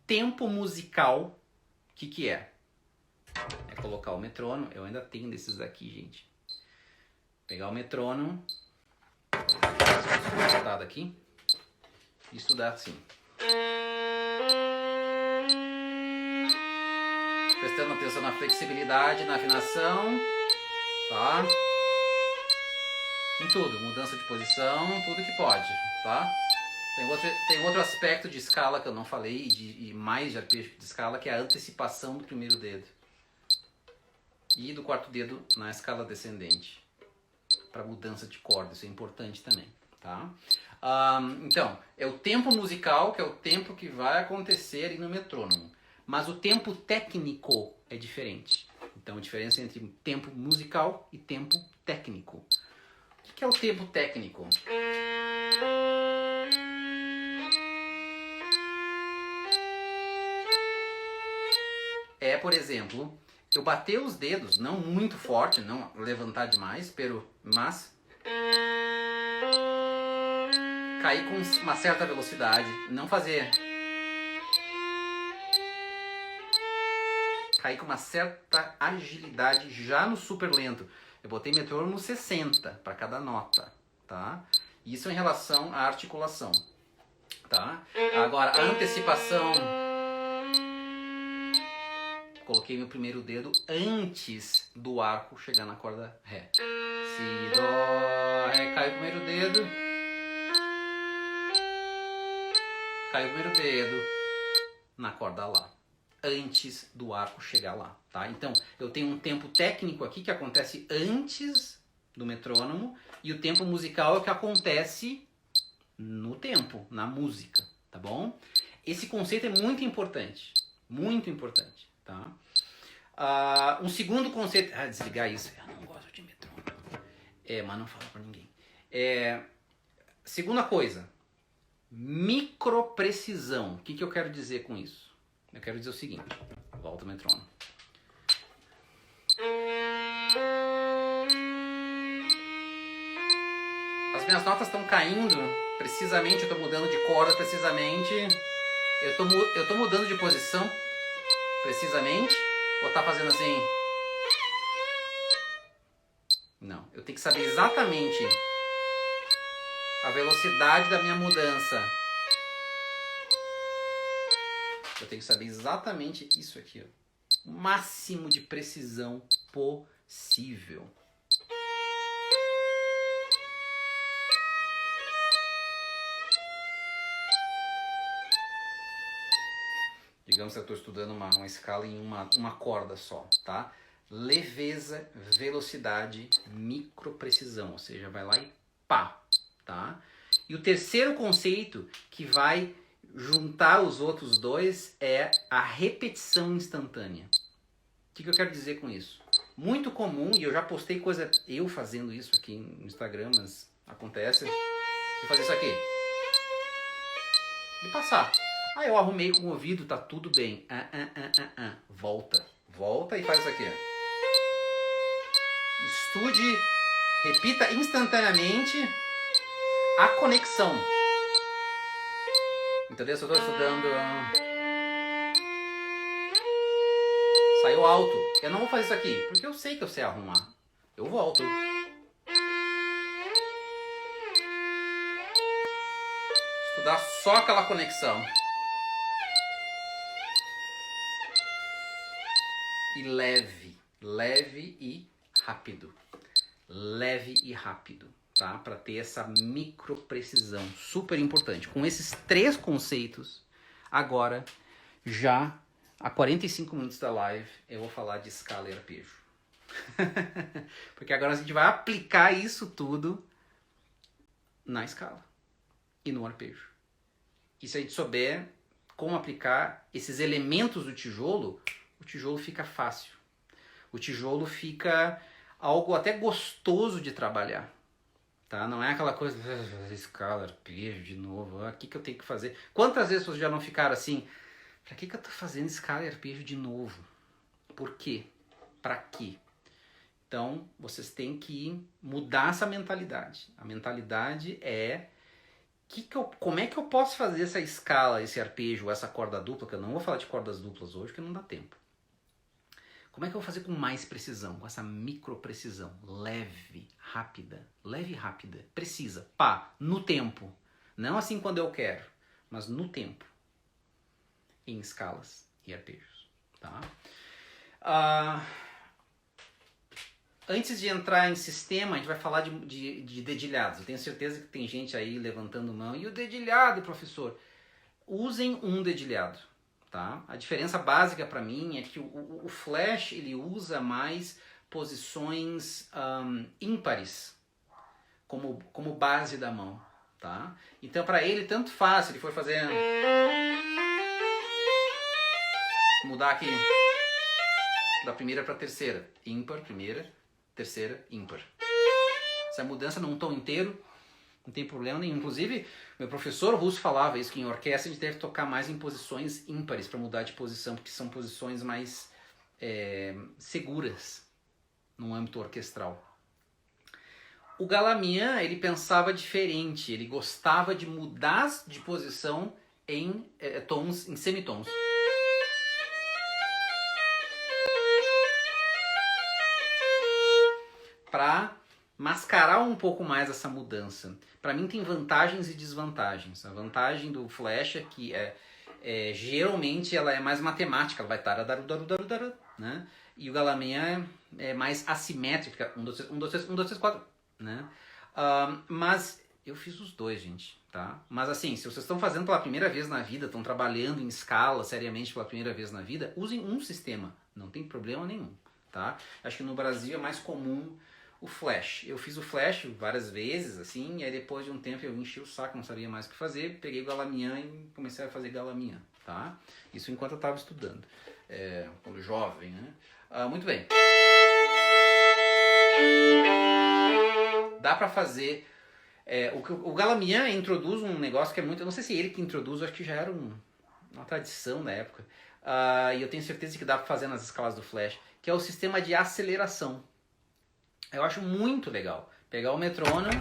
tempo musical. O que é? É colocar o metrônomo. Eu ainda tenho desses daqui, gente. Pegar o metrônomo. Fazer uma aqui. E estudar assim. Prestando atenção na flexibilidade, na afinação. Tá? Em tudo, mudança de posição, tudo que pode, tá? Tem outro aspecto de escala que eu não falei, e mais de arpejo de escala, que é a antecipação do primeiro dedo. E do quarto dedo na escala descendente. Para mudança de corda, isso é importante também, tá? Então, é o tempo musical, que é o tempo que vai acontecer aí no metrônomo. Mas o tempo técnico é diferente. Então, a diferença entre tempo musical e tempo técnico. O que é o tempo técnico? É, por exemplo, eu bater os dedos, não muito forte, não levantar demais, mas cair com uma certa velocidade, não fazer. Cair com uma certa agilidade já no super lento. Eu botei metrônomo 60 para cada nota, tá? Isso em relação à articulação, tá? Agora, a antecipação. Coloquei meu primeiro dedo antes do arco chegar na corda Ré. Si, Dó, Ré, cai o primeiro dedo. Cai o primeiro dedo na corda Lá. Antes do arco chegar lá, tá? Então, eu tenho um tempo técnico aqui que acontece antes do metrônomo e o tempo musical é o que acontece no tempo, na música, tá bom? Esse conceito é muito importante, tá? Um segundo conceito... desligar isso. Eu não gosto de metrônomo. Mas não falo pra ninguém. Segunda coisa, microprecisão. O que eu quero dizer com isso? Eu quero dizer o seguinte, volta o metrônomo. As minhas notas estão caindo precisamente, eu estou mudando de corda precisamente. Eu estou mudando de posição precisamente, ou tá fazendo assim? Não, eu tenho que saber exatamente a velocidade da minha mudança. Eu tenho que saber exatamente isso aqui, ó. O máximo de precisão possível. Digamos que eu estou estudando uma escala em uma corda só, tá? Leveza, velocidade, microprecisão, ou seja, vai lá e pá, tá? E o terceiro conceito que vai juntar os outros dois é a repetição instantânea. O que eu quero dizer com isso? Muito comum, e eu já postei coisa eu fazendo isso aqui no Instagram, mas acontece, de fazer isso aqui. E passar. Eu arrumei com o ouvido, tá tudo bem. Volta e faz isso aqui. Estude, repita instantaneamente a conexão. Entendeu? Se eu estou estudando... Saiu alto. Eu não vou fazer isso aqui, porque eu sei que eu sei arrumar. Eu volto. Estudar só aquela conexão. E leve e rápido. Leve e rápido, tá? Para ter essa microprecisão, super importante. Com esses 3 conceitos, agora, já há 45 minutos da live, eu vou falar de escala e arpejo. Porque agora a gente vai aplicar isso tudo na escala e no arpejo. E se a gente souber como aplicar esses elementos do tijolo, o tijolo fica fácil. O tijolo fica algo até gostoso de trabalhar. Tá? Não é aquela coisa, escala, arpejo de novo, o que eu tenho que fazer? Quantas vezes vocês já não ficaram assim, pra que eu tô fazendo escala e arpejo de novo? Por quê? Pra quê? Então, vocês têm que mudar essa mentalidade. A mentalidade é como é que eu posso fazer essa escala, esse arpejo, essa corda dupla, que eu não vou falar de cordas duplas hoje, porque não dá tempo. Como é que eu vou fazer com mais precisão, com essa micro precisão, leve, rápida, precisa, no tempo. Não assim quando eu quero, mas no tempo, em escalas e arpejos. Tá? Antes de entrar em sistema, a gente vai falar de dedilhados. Eu tenho certeza que tem gente aí levantando mão. E o dedilhado, professor? Usem um dedilhado. Tá? A diferença básica para mim é que o flash ele usa mais posições ímpares como base da mão. Tá? Então para ele tanto faz, se ele for fazer... Mudar aqui da primeira para a terceira. Ímpar, primeira, terceira, ímpar. Essa mudança num tom inteiro não tem problema nenhum. Inclusive, meu professor russo falava isso, que em orquestra a gente deve tocar mais em posições ímpares para mudar de posição, porque são posições mais seguras no âmbito orquestral. O Galamian, ele pensava diferente, ele gostava de mudar de posição em tons, em semitons. Para mascarar um pouco mais essa mudança. Para mim tem vantagens e desvantagens. A vantagem do flash é que geralmente ela é mais matemática, ela vai taradarudarudarudaru, né? E o Galamian é mais assimétrica, 1, 2, 3, 1, 2, 3, 1, 2, 3, 4, né? Mas eu fiz os dois, gente, tá? Mas assim, se vocês estão fazendo pela primeira vez na vida, estão trabalhando em escala seriamente pela primeira vez na vida, usem um sistema, não tem problema nenhum, tá? Acho que no Brasil é mais comum o flash. Eu fiz o flash várias vezes, assim, e aí depois de um tempo eu enchi o saco, não sabia mais o que fazer, peguei o Galamian e comecei a fazer Galamian, tá? Isso enquanto eu estava estudando, quando jovem, né? Muito bem. Dá para fazer... o Galamian introduz um negócio que é muito... Eu não sei se ele que introduz, acho que já era uma tradição da época. E eu tenho certeza que dá para fazer nas escalas do flash, que é o sistema de aceleração. Eu acho muito legal pegar o metrônomo,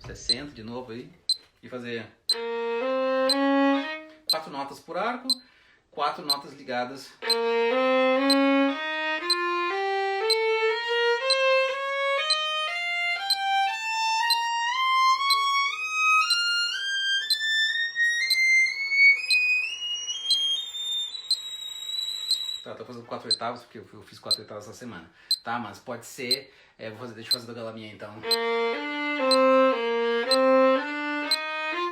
60 de novo aí, e fazer 4 notas por arco, 4 notas ligadas. Tá, tô fazendo 4 oitavos porque eu fiz 4 oitavos essa semana, tá? Mas pode ser, deixa eu fazer do Galamian então.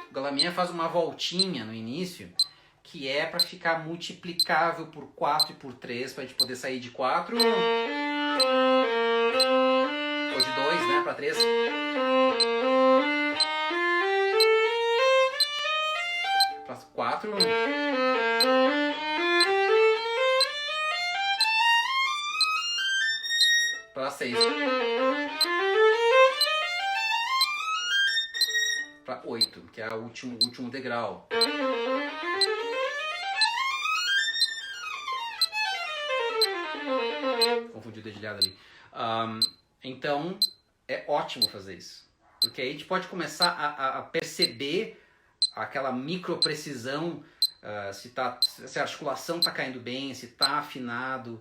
O Galamian faz uma voltinha no início, que é para ficar multiplicável por 4 e por 3, pra gente poder sair de 4, ou de 2, né, para 3. Para 4. Para 6. Para 8, que é o último degrau. Confundi o dedilhado ali. Então, é ótimo fazer isso. Porque aí a gente pode começar a perceber aquela micro precisão, se a articulação está caindo bem, se está afinado,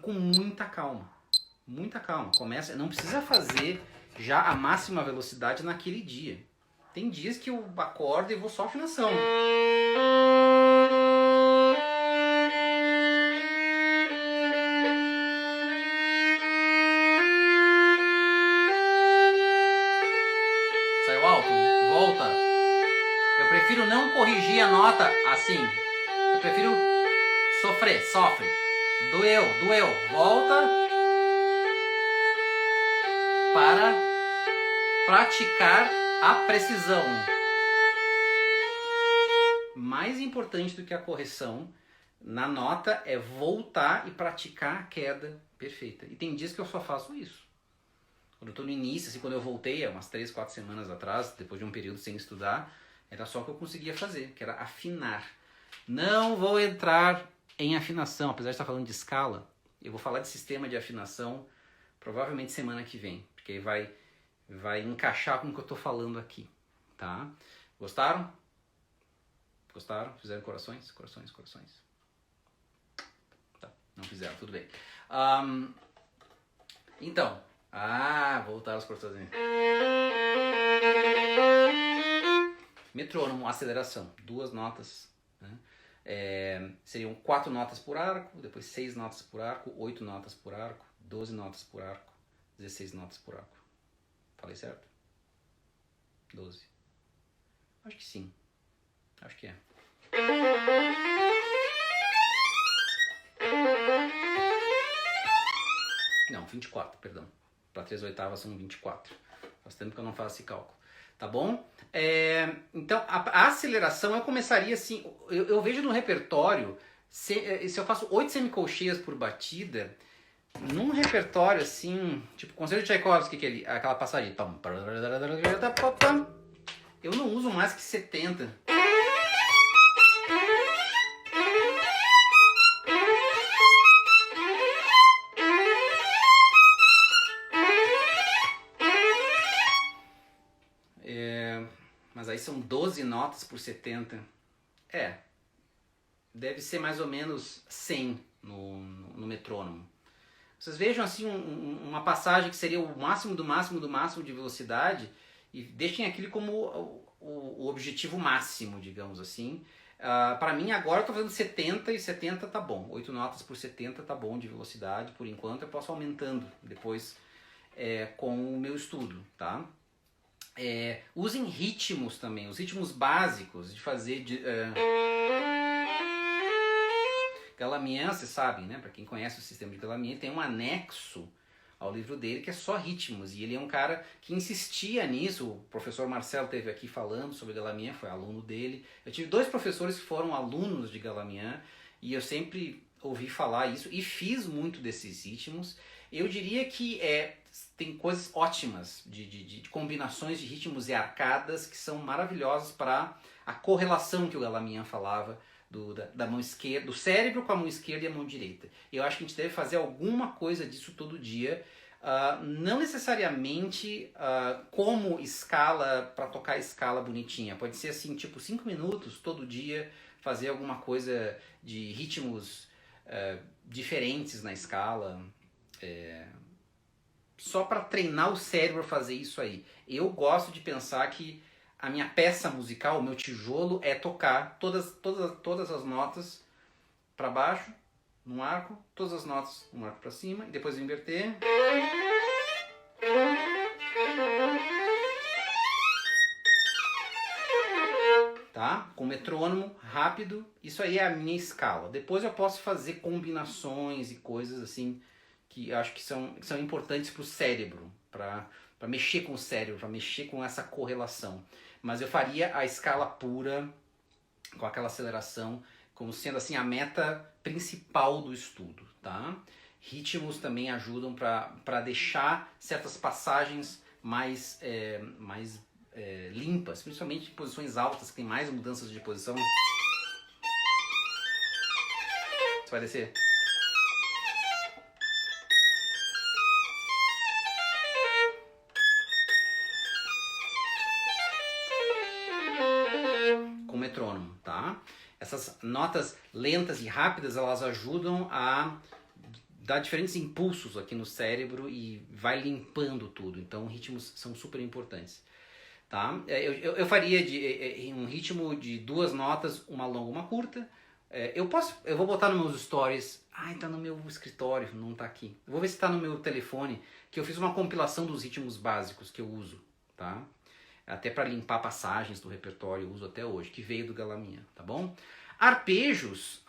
com muita calma. Muita calma. Não precisa fazer já a máxima velocidade naquele dia. Tem dias que eu acordo e vou só afinação. Saiu alto? Volta. Eu prefiro não corrigir a nota assim. Eu prefiro sofre. Doeu. Volta. Para praticar a precisão. Mais importante do que a correção na nota é voltar e praticar a queda perfeita. E tem dias que eu só faço isso. Quando eu estou no início, assim, quando eu voltei, umas 3, 4 semanas atrás, depois de um período sem estudar, era só o que eu conseguia fazer, que era afinar. Não vou entrar em afinação, apesar de estar falando de escala, eu vou falar de sistema de afinação provavelmente semana que vem, porque aí vai encaixar com o que eu tô falando aqui, tá? Gostaram? Gostaram? Fizeram corações? Corações, corações. Tá, não fizeram, tudo bem. Então, voltaram os corações. Metrônomo, aceleração, 2 notas, né? Seriam 4 notas por arco, depois 6 notas por arco, 8 notas por arco, 12 notas por arco, 16 notas por arco. Falei certo? 12. Acho que sim. Acho que é. Não, 24, perdão. Para 3/8 são 24. Faz tempo que eu não faço esse cálculo. Tá bom? Então, a aceleração eu começaria assim. Eu vejo no repertório, se eu faço 8 semicolcheias por batida, num repertório assim, tipo Concerto de Tchaikovsky, aquela passagem. Eu não uso mais que 70. Mas aí são 12 notas por 70. Deve ser mais ou menos 100 no metrônomo. Vocês vejam assim uma passagem que seria o máximo do máximo do máximo de velocidade e deixem aquilo como o objetivo máximo, digamos assim. Para mim agora eu estou fazendo 70 e 70 tá bom. 8 notas por 70 tá bom de velocidade. Por enquanto eu posso aumentando depois com o meu estudo, tá? Usem ritmos também, os ritmos básicos de fazer Galamien, vocês sabem, né? Para quem conhece o sistema de Galamien, tem um anexo ao livro dele que é só ritmos, e ele é um cara que insistia nisso. O professor Marcelo esteve aqui falando sobre Galamien, foi aluno dele. Eu tive 2 professores que foram alunos de Galamien e eu sempre ouvi falar isso e fiz muito desses ritmos. Eu diria que tem coisas ótimas de combinações de ritmos e arcadas que são maravilhosas para a correlação que o Galamien falava da mão esquerda, do cérebro com a mão esquerda e a mão direita. Eu acho que a gente deve fazer alguma coisa disso todo dia, não necessariamente como escala, para tocar escala bonitinha. Pode ser assim, tipo 5 minutos todo dia, fazer alguma coisa de ritmos diferentes na escala, só para treinar o cérebro a fazer isso aí. Eu gosto de pensar que a minha peça musical, o meu tijolo, é tocar todas as notas para baixo, num arco, todas as notas num arco para cima, e depois inverter. Tá? Com metrônomo, rápido, isso aí é a minha escala. Depois eu posso fazer combinações e coisas assim, que eu acho que são importantes para o cérebro, para mexer com o cérebro, para mexer com essa correlação. Mas eu faria a escala pura, com aquela aceleração, como sendo assim a meta principal do estudo, tá? Ritmos também ajudam para deixar certas passagens mais limpas, principalmente em posições altas, que tem mais mudanças de posição. Você vai descer. Metrônomo, tá? Essas notas lentas e rápidas, elas ajudam a dar diferentes impulsos aqui no cérebro e vai limpando tudo. Então, ritmos são super importantes, tá? Eu faria um ritmo de 2 notas, uma longa, uma curta. Eu vou botar nos meus stories. Tá no meu escritório, não tá aqui. Eu vou ver se tá no meu telefone, que eu fiz uma compilação dos ritmos básicos que eu uso, tá? Até para limpar passagens do repertório eu uso até hoje, que veio do Galamien, tá bom? Arpejos,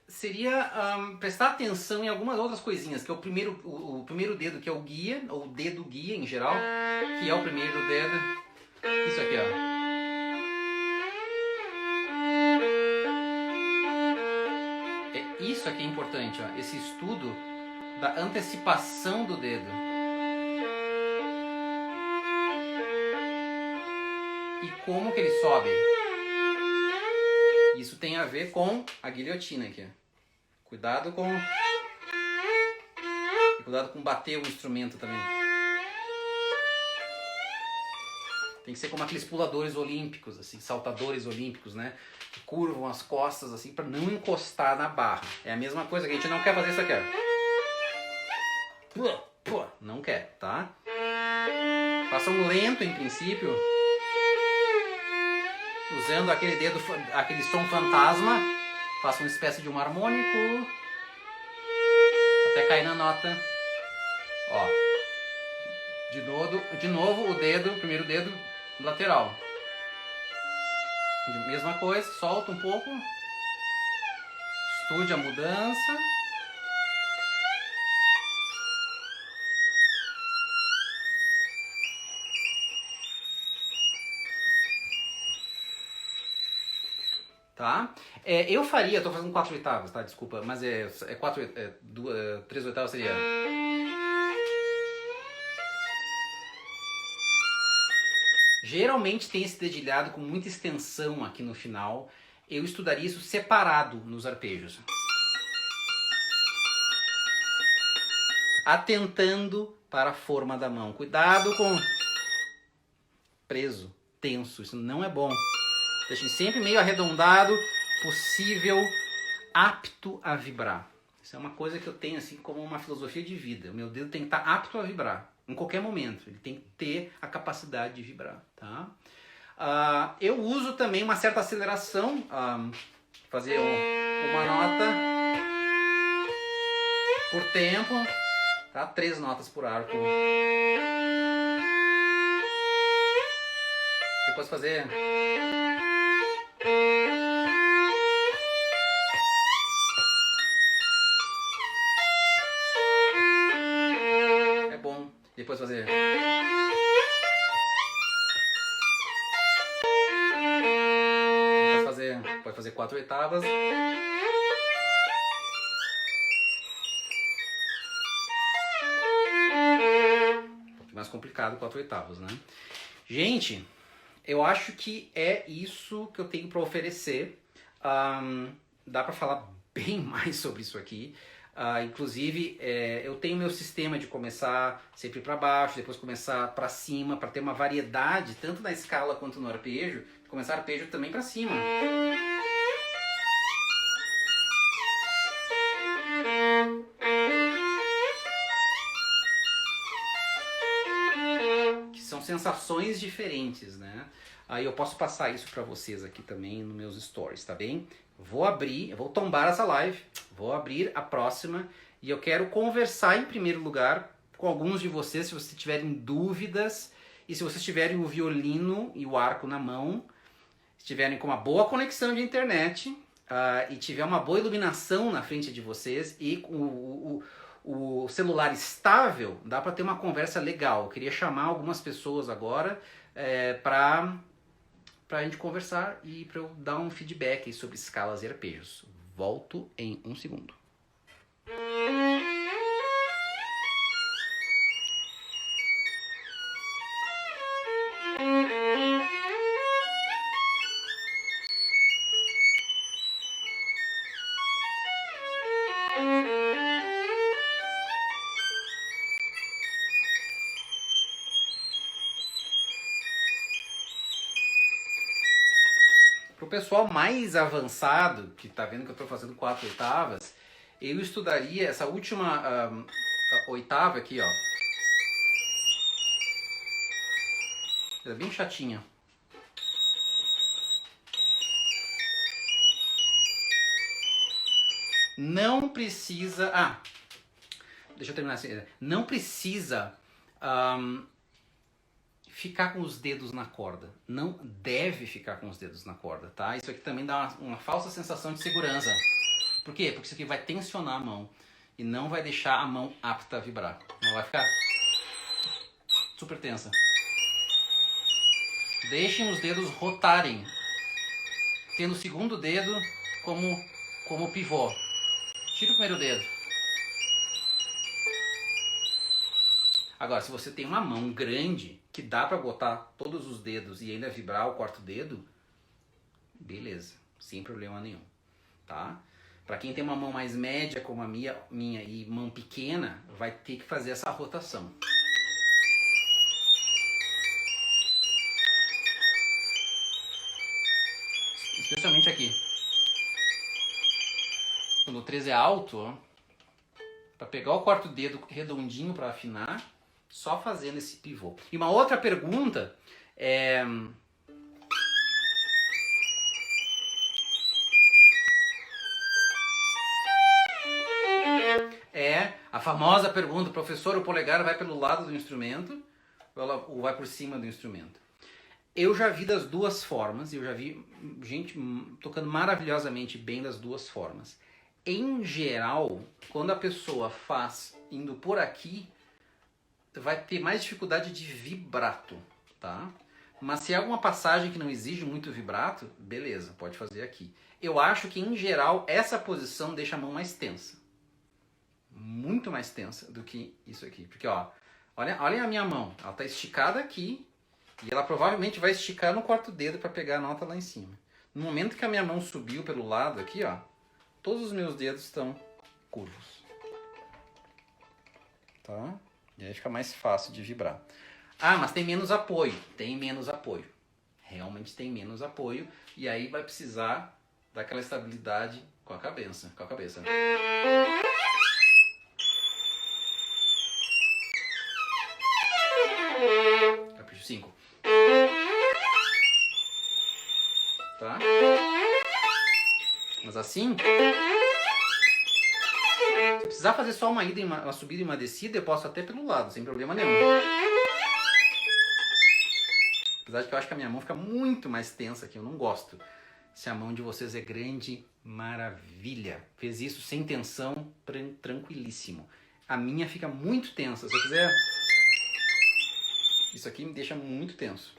seria prestar atenção em algumas outras coisinhas, que é o primeiro dedo, que é o guia, ou o dedo guia em geral, que é o primeiro dedo. Isso aqui, ó. Isso aqui é importante, ó, esse estudo da antecipação do dedo. E como que ele sobe. Isso tem a ver com a guilhotina aqui. Cuidado com... Cuidado com bater o instrumento também. Tem que ser como aqueles puladores olímpicos, assim, saltadores olímpicos, né? Que curvam as costas, assim, para não encostar na barra. É a mesma coisa que a gente não quer fazer isso aqui, ó. Não quer, tá? Faça um lento em princípio. Usando aquele dedo, aquele som fantasma. Faça uma espécie de um harmônico. Até cair na nota. Ó. De novo o dedo, o primeiro dedo lateral. Mesma coisa, solta um pouco. Estude a mudança. Tá? Eu faria, tô fazendo 4 oitavas, tá? Desculpa, mas três oitavas seria. Geralmente tem esse dedilhado com muita extensão aqui no final. Eu estudaria isso separado nos arpejos. Atentando para a forma da mão. Cuidado com preso, tenso, isso não é bom. Deixem sempre meio arredondado, possível, apto a vibrar. Isso é uma coisa que eu tenho assim como uma filosofia de vida. O meu dedo tem que estar apto a vibrar, em qualquer momento. Ele tem que ter a capacidade de vibrar, tá? Eu uso também uma certa aceleração, fazer uma nota por tempo, tá? 3 notas por arco. Depois fazer... Depois fazer... Pode fazer 4 oitavas. Um pouco mais complicado 4 oitavas, né? Gente, eu acho que é isso que eu tenho para oferecer. Dá para falar bem mais sobre isso aqui. Inclusive, eu tenho meu sistema de começar sempre para baixo, depois começar para cima, para ter uma variedade, tanto na escala quanto no arpejo, começar arpejo também para cima. Que são sensações diferentes, né? Aí eu posso passar isso para vocês aqui também nos meus stories, tá bem? Eu vou tombar essa live, vou abrir a próxima e eu quero conversar em primeiro lugar com alguns de vocês, se vocês tiverem dúvidas e se vocês tiverem o violino e o arco na mão, se tiverem com uma boa conexão de internet e tiver uma boa iluminação na frente de vocês e o celular estável, dá para ter uma conversa legal. Eu queria chamar algumas pessoas agora para a gente conversar e para eu dar um feedback sobre escalas e arpejos. Volto em um segundo. Para o pessoal mais avançado, que está vendo que eu estou fazendo 4 oitavas, eu estudaria essa última oitava aqui, ó. É bem chatinha. Não precisa... deixa eu terminar assim. Não precisa... ficar com os dedos na corda. Não deve ficar com os dedos na corda, tá? Isso aqui também dá uma falsa sensação de segurança. Por quê? Porque isso aqui vai tensionar a mão e não vai deixar a mão apta a vibrar. Não vai ficar super tensa. Deixem os dedos rotarem, tendo o segundo dedo como pivô. Tira o primeiro dedo. Agora, se você tem uma mão grande, que dá para botar todos os dedos e ainda vibrar o quarto dedo, beleza, sem problema nenhum, tá? Para quem tem uma mão mais média, como a minha e mão pequena, vai ter que fazer essa rotação. Especialmente aqui. Quando o 13 é alto, ó, para pegar o quarto dedo redondinho para afinar, só fazendo esse pivô. E uma outra pergunta é... a famosa pergunta, professor, o polegar vai pelo lado do instrumento ou vai por cima do instrumento? Eu já vi das duas formas, eu já vi gente tocando maravilhosamente bem das duas formas. Em geral, quando a pessoa faz indo por aqui, vai ter mais dificuldade de vibrato, tá? Mas se é alguma passagem que não exige muito vibrato, beleza, pode fazer aqui. Eu acho que, em geral, essa posição deixa a mão mais tensa. Muito mais tensa do que isso aqui. Porque, ó, olha a minha mão. Ela tá esticada aqui e ela provavelmente vai esticar no quarto dedo para pegar a nota lá em cima. No momento que a minha mão subiu pelo lado aqui, ó, todos os meus dedos estão curvos. Tá? E aí fica mais fácil de vibrar. Ah, mas tem menos apoio. Tem menos apoio. Realmente tem menos apoio. E aí vai precisar daquela estabilidade com a cabeça. Capricho 5. Tá? Mas assim... Se precisar fazer só uma ida, uma subida e uma descida, eu posso até pelo lado, sem problema nenhum. Apesar de que eu acho que a minha mão fica muito mais tensa aqui, eu não gosto. Se a mão de vocês é grande, maravilha. Fez isso sem tensão, tranquilíssimo. A minha fica muito tensa. Se eu quiser... Isso aqui me deixa muito tenso.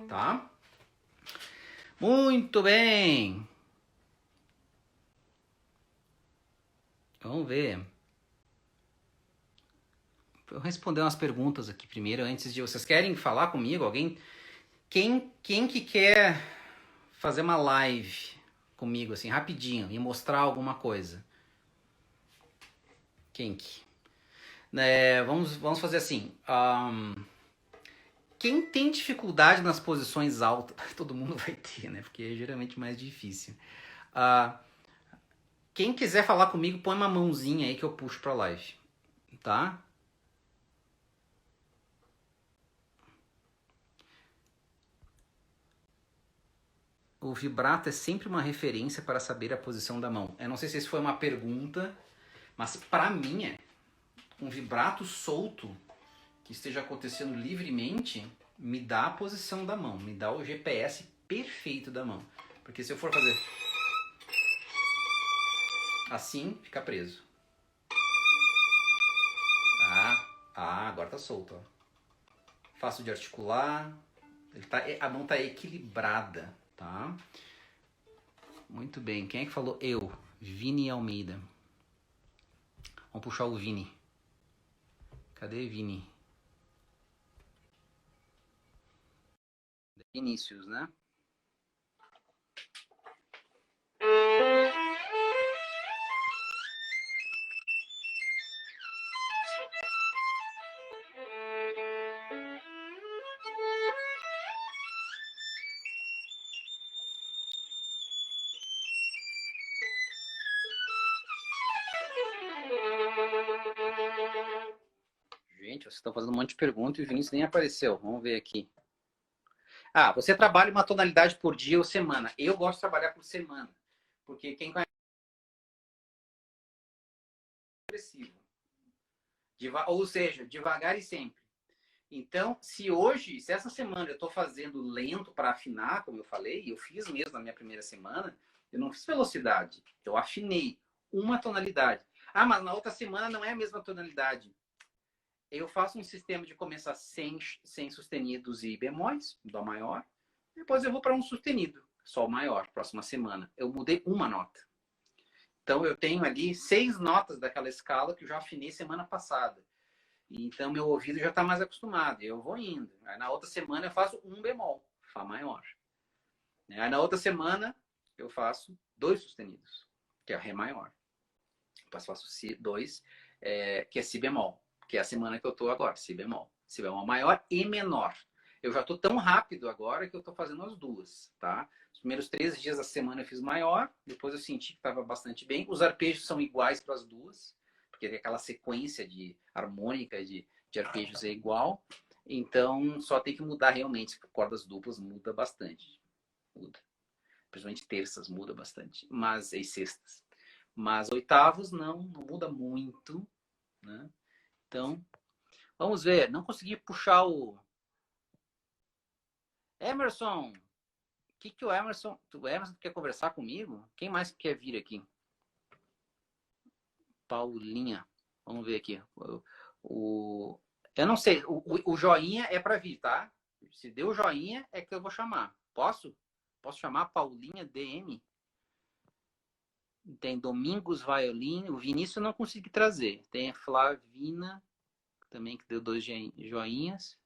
Tá? Muito bem. Vamos ver. Vou responder umas perguntas aqui primeiro, antes de... Vocês querem falar comigo? Alguém? Quem que quer fazer uma live comigo, assim, rapidinho, e mostrar alguma coisa? Quem que? Vamos fazer assim. Quem tem dificuldade nas posições altas... Todo mundo vai ter, né? Porque é geralmente mais difícil. Quem quiser falar comigo, põe uma mãozinha aí que eu puxo pra live. Tá? O vibrato é sempre uma referência para saber a posição da mão. Eu não sei se isso foi uma pergunta, mas para mim, um vibrato solto que esteja acontecendo livremente me dá a posição da mão, me dá o GPS perfeito da mão. Porque se eu for fazer assim, fica preso. Agora tá solto. Ó. Fácil de articular. A mão tá equilibrada. Tá? Muito bem. Quem é que falou? Eu. Vini Almeida. Vamos puxar o Vini. Cadê Vini? Vinícius, né? Gente, vocês estão fazendo um monte de perguntas e o Vinícius nem apareceu. Vamos ver aqui. Você trabalha uma tonalidade por dia ou semana. Eu gosto de trabalhar por semana. Porque quem conhece é agressivo. Ou seja, devagar e sempre. Então, se essa semana eu estou fazendo lento para afinar, como eu falei, eu fiz mesmo na minha primeira semana, eu não fiz velocidade. Eu afinei uma tonalidade. Mas na outra semana não é a mesma tonalidade. Eu faço um sistema de começar sem sustenidos e bemóis, dó maior. Depois eu vou para um sustenido, sol maior, próxima semana. Eu mudei uma nota. Então eu tenho ali 6 notas daquela escala que eu já afinei semana passada. Então meu ouvido já está mais acostumado. Eu vou indo. Aí na outra semana eu faço um bemol, Fá maior. Aí na outra semana eu faço 2 sustenidos, que é o Ré maior. Depois faço Si 2, que é Si bemol, que é a semana que eu tô agora, Si bemol. Si bemol maior e menor. Eu já tô tão rápido agora que eu tô fazendo as duas, tá? Os primeiros 3 dias da semana eu fiz maior, depois eu senti que estava bastante bem. Os arpejos são iguais para as duas, porque aquela sequência de harmônica de arpejos é igual. Então, só tem que mudar realmente. Cordas duplas muda bastante. Muda. Principalmente terças muda bastante. Mas, e sextas. Mas oitavos não muda muito, né? Então, vamos ver. Não consegui puxar o Emerson. O que o Emerson... O Emerson quer conversar comigo? Quem mais quer vir aqui? Paulinha. Vamos ver aqui. Eu não sei. O joinha é para vir, tá? Se deu joinha, é que eu vou chamar. Posso? Posso chamar Paulinha DM? Tem Domingos Violin. O Vinícius eu não consegui trazer. Tem a Flavina, também, que deu 2 joinhas.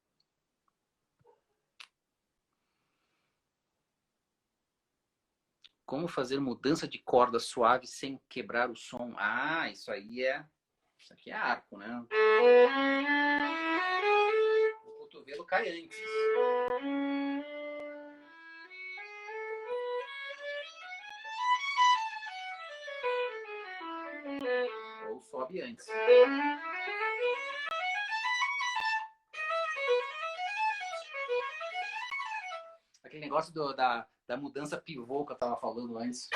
Como fazer mudança de corda suave sem quebrar o som? Ah, isso aí é... Isso aqui é arco, né? O cotovelo cai antes. Ou sobe antes. Aquele negócio da mudança pivô que eu tava falando antes.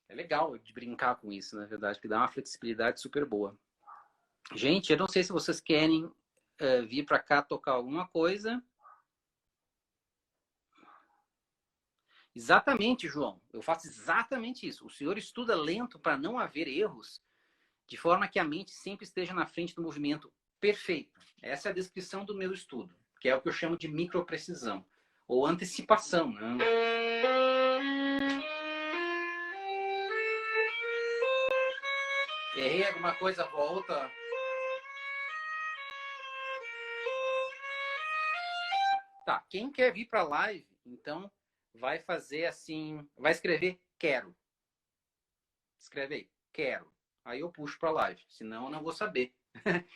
É legal de brincar com isso, na verdade, que dá uma flexibilidade super boa. Gente, eu não sei se vocês querem vir para cá tocar alguma coisa. Exatamente, João. Eu faço exatamente isso. O senhor estuda lento para não haver erros, de forma que a mente sempre esteja na frente do movimento. Perfeito. Essa é a descrição do meu estudo, que é o que eu chamo de microprecisão, ou antecipação, né? Errei alguma coisa, volta. Tá, quem quer vir para a live, então vai fazer assim, vai escrever quero. Escreve aí, quero. Aí eu puxo para a live, senão eu não vou saber.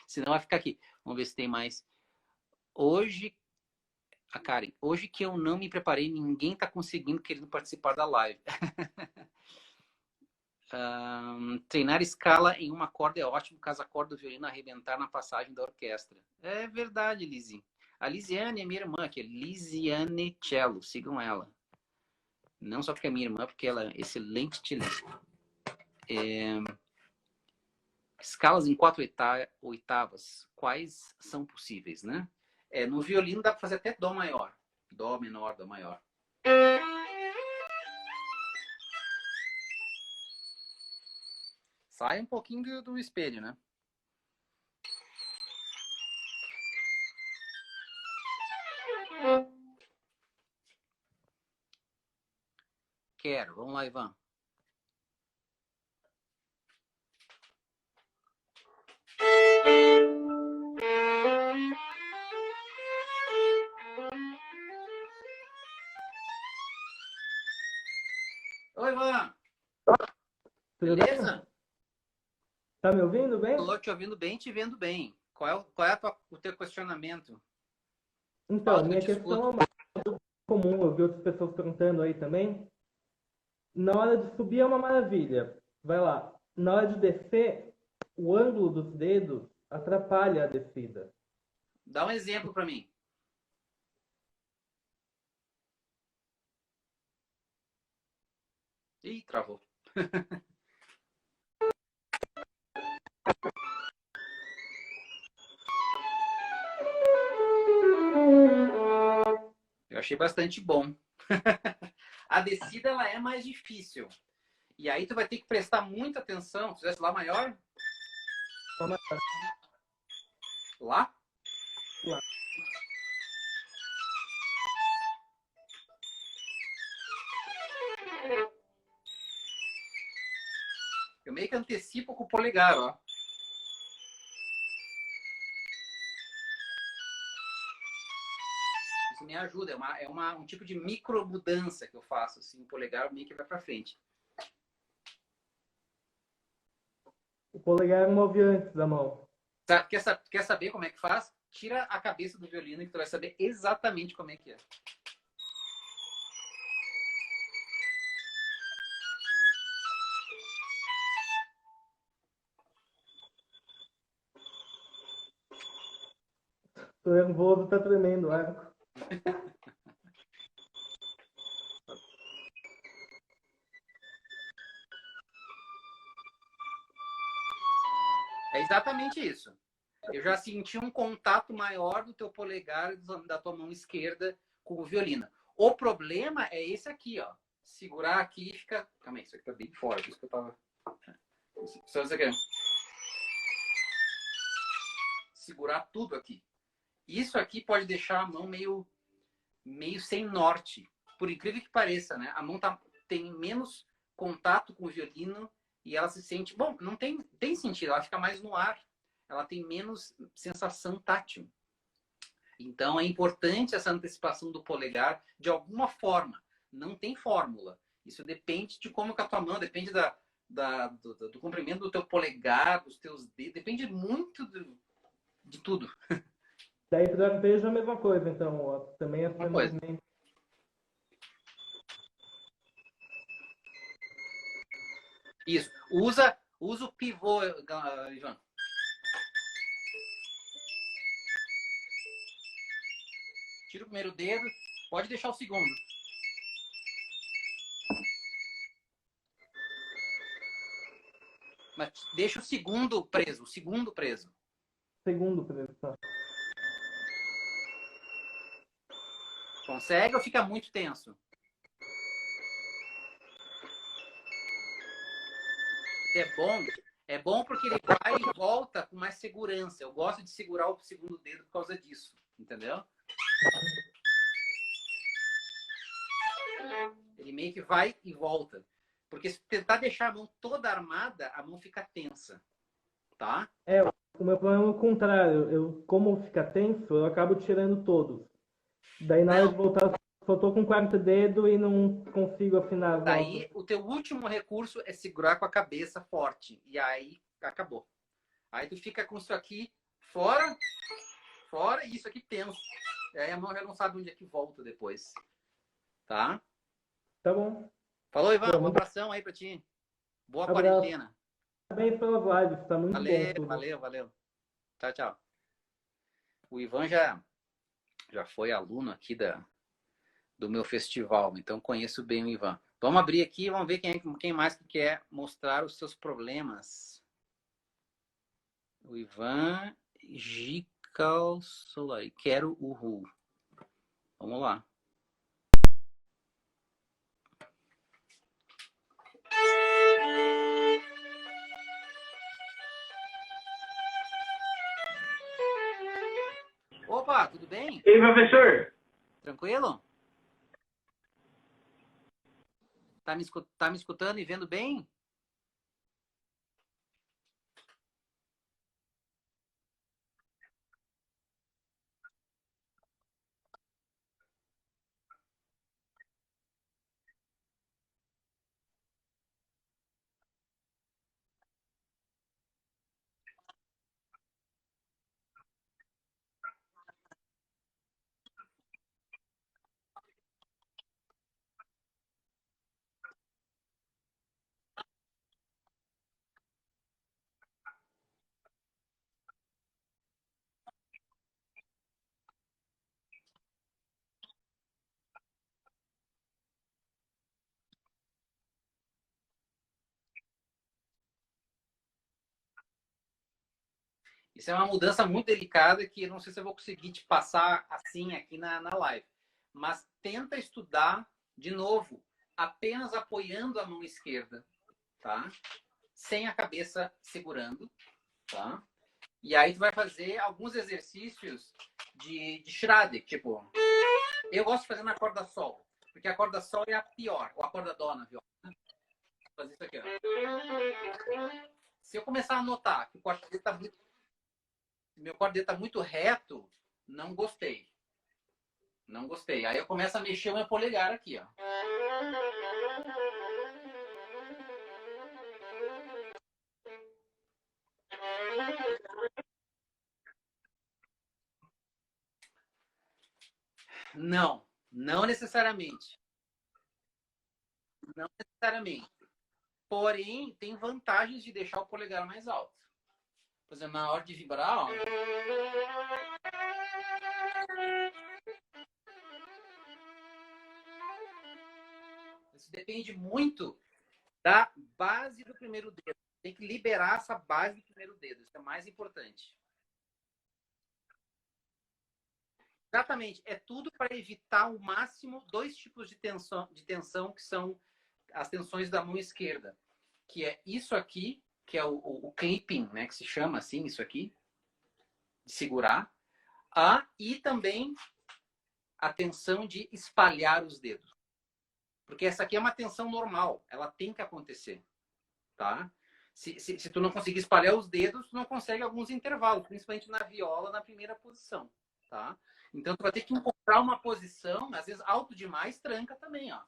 Senão vai ficar aqui. Vamos ver se tem mais. Hoje, a Karen, hoje que eu não me preparei, ninguém está conseguindo querendo participar da live. Treinar escala em uma corda é ótimo caso a corda do violino arrebentar na passagem da orquestra. É verdade, Lizzie. A Lisiane é minha irmã aqui, Lisiane Cello, sigam ela. Não só porque é minha irmã, porque ela é excelente estilista. Escalas em 4 oitavas, quais são possíveis, né? No violino dá para fazer até Dó maior. Dó menor, Dó maior. Sai um pouquinho do espelho, né? Quero. Vamos lá, Ivan. Oi, Ivan. Tudo Beleza? bem? Tá me ouvindo bem? Estou te ouvindo bem, te vendo bem. Qual é o teu questionamento? Fala Então, que eu minha te questão é escuto. uma comum, eu vi outras pessoas perguntando aí também. Na hora de subir é uma maravilha. Vai lá. Na hora de descer, o ângulo dos dedos atrapalha a descida. Dá um exemplo para mim. Ih, travou. Eu achei bastante bom. A descida ela é mais difícil. E aí tu vai ter que prestar muita atenção. Se fizesse lá maior, Uma lá. lá. Eu meio que antecipo com o polegar, ó. Isso me ajuda, um tipo de micro mudança que eu faço, assim, o polegar meio que vai para frente. O polegar move antes da mão. Quer saber como é que faz? Tira a cabeça do violino que tu vai saber exatamente como é que é. Tô nervoso, tá tremendo o arco. É exatamente isso. Eu já senti um contato maior do teu polegar e da tua mão esquerda com o violino. O problema é esse aqui, ó. Segurar aqui e fica... Calma aí, isso aqui tá bem fora. Por isso que eu tava... Só isso aqui. Segurar tudo aqui. Isso aqui pode deixar a mão meio sem norte. Por incrível que pareça, né? A mão tem menos contato com o violino e ela se sente... Bom, não tem sentido. Ela fica mais no ar. Ela tem menos sensação tátil. Então, é importante essa antecipação do polegar de alguma forma. Não tem fórmula. Isso depende de como que a tua mão, depende do comprimento do teu polegar, dos teus dedos, depende muito de tudo. Daí pro arpejo é a mesma coisa, então, ó, também é fazer Coisa. movimento. Isso. Usa o pivô, Ivan. Tira o primeiro dedo, pode deixar o segundo. Mas deixa o segundo preso, Segundo preso, tá. Consegue ou fica muito tenso? É bom porque ele vai e volta com mais segurança. Eu gosto de segurar o segundo dedo por causa disso, entendeu? Ele meio que vai e volta. Porque se tentar deixar a mão toda armada, a mão fica tensa, tá? É, o meu problema é o contrário. Como fica tenso, eu acabo tirando todos. Daí na hora de voltar, só tô com o quarto dedo e não consigo afinar a volta. Daí, o teu último recurso é segurar com a cabeça forte. E aí, acabou. Aí tu fica com isso aqui fora e isso aqui tenso. E aí a mão já não sabe onde é que volta depois. Tá? Tá bom. Falou, Ivan. Pô, Um abração aí pra ti. Boa abraço. quarentena. Parabéns pelas lives, tá muito bom tudo. Valeu. Tchau, tchau. O Ivan já foi aluno aqui do meu festival, então conheço bem o Ivan. Vamos abrir aqui e vamos ver quem mais que quer mostrar os seus problemas. O Ivan Gical Solari. Quero o Ru. Vamos lá. Opa, tudo bem? E aí, professor? Tranquilo? Tá me escutando e vendo bem? Isso é uma mudança muito delicada que eu não sei se eu vou conseguir te passar assim aqui na live. Mas tenta estudar de novo, apenas apoiando a mão esquerda, tá? Sem a cabeça segurando, tá? E aí tu vai fazer alguns exercícios de Schrader, tipo, eu gosto de fazer na corda sol, porque a corda sol é a pior, ou a corda dó na viola. Vou fazer isso aqui, ó. Se eu começar a notar que o quarto dedo tá muito, meu quarto dedo tá muito reto, não gostei. Não gostei. Aí eu começo a mexer o meu polegar aqui, ó. Não, não necessariamente. Não necessariamente. Porém, tem vantagens de deixar o polegar mais alto. Por exemplo, na hora de vibrar, ó. Isso depende muito da base do primeiro dedo. Tem que liberar essa base do primeiro dedo. Isso é mais importante. Exatamente. É tudo para evitar ao máximo dois tipos de tensão que são as tensões da mão esquerda. Que é isso aqui, que é o clipping, né? Que se chama assim, isso aqui. De segurar. E também a tensão de espalhar os dedos. Porque essa aqui é uma tensão normal. Ela tem que acontecer. Tá? Se tu não conseguir espalhar os dedos, tu não consegue alguns intervalos, principalmente na viola, na primeira posição, tá? Então, tu vai ter que encontrar uma posição, às vezes alto demais, tranca também, ó.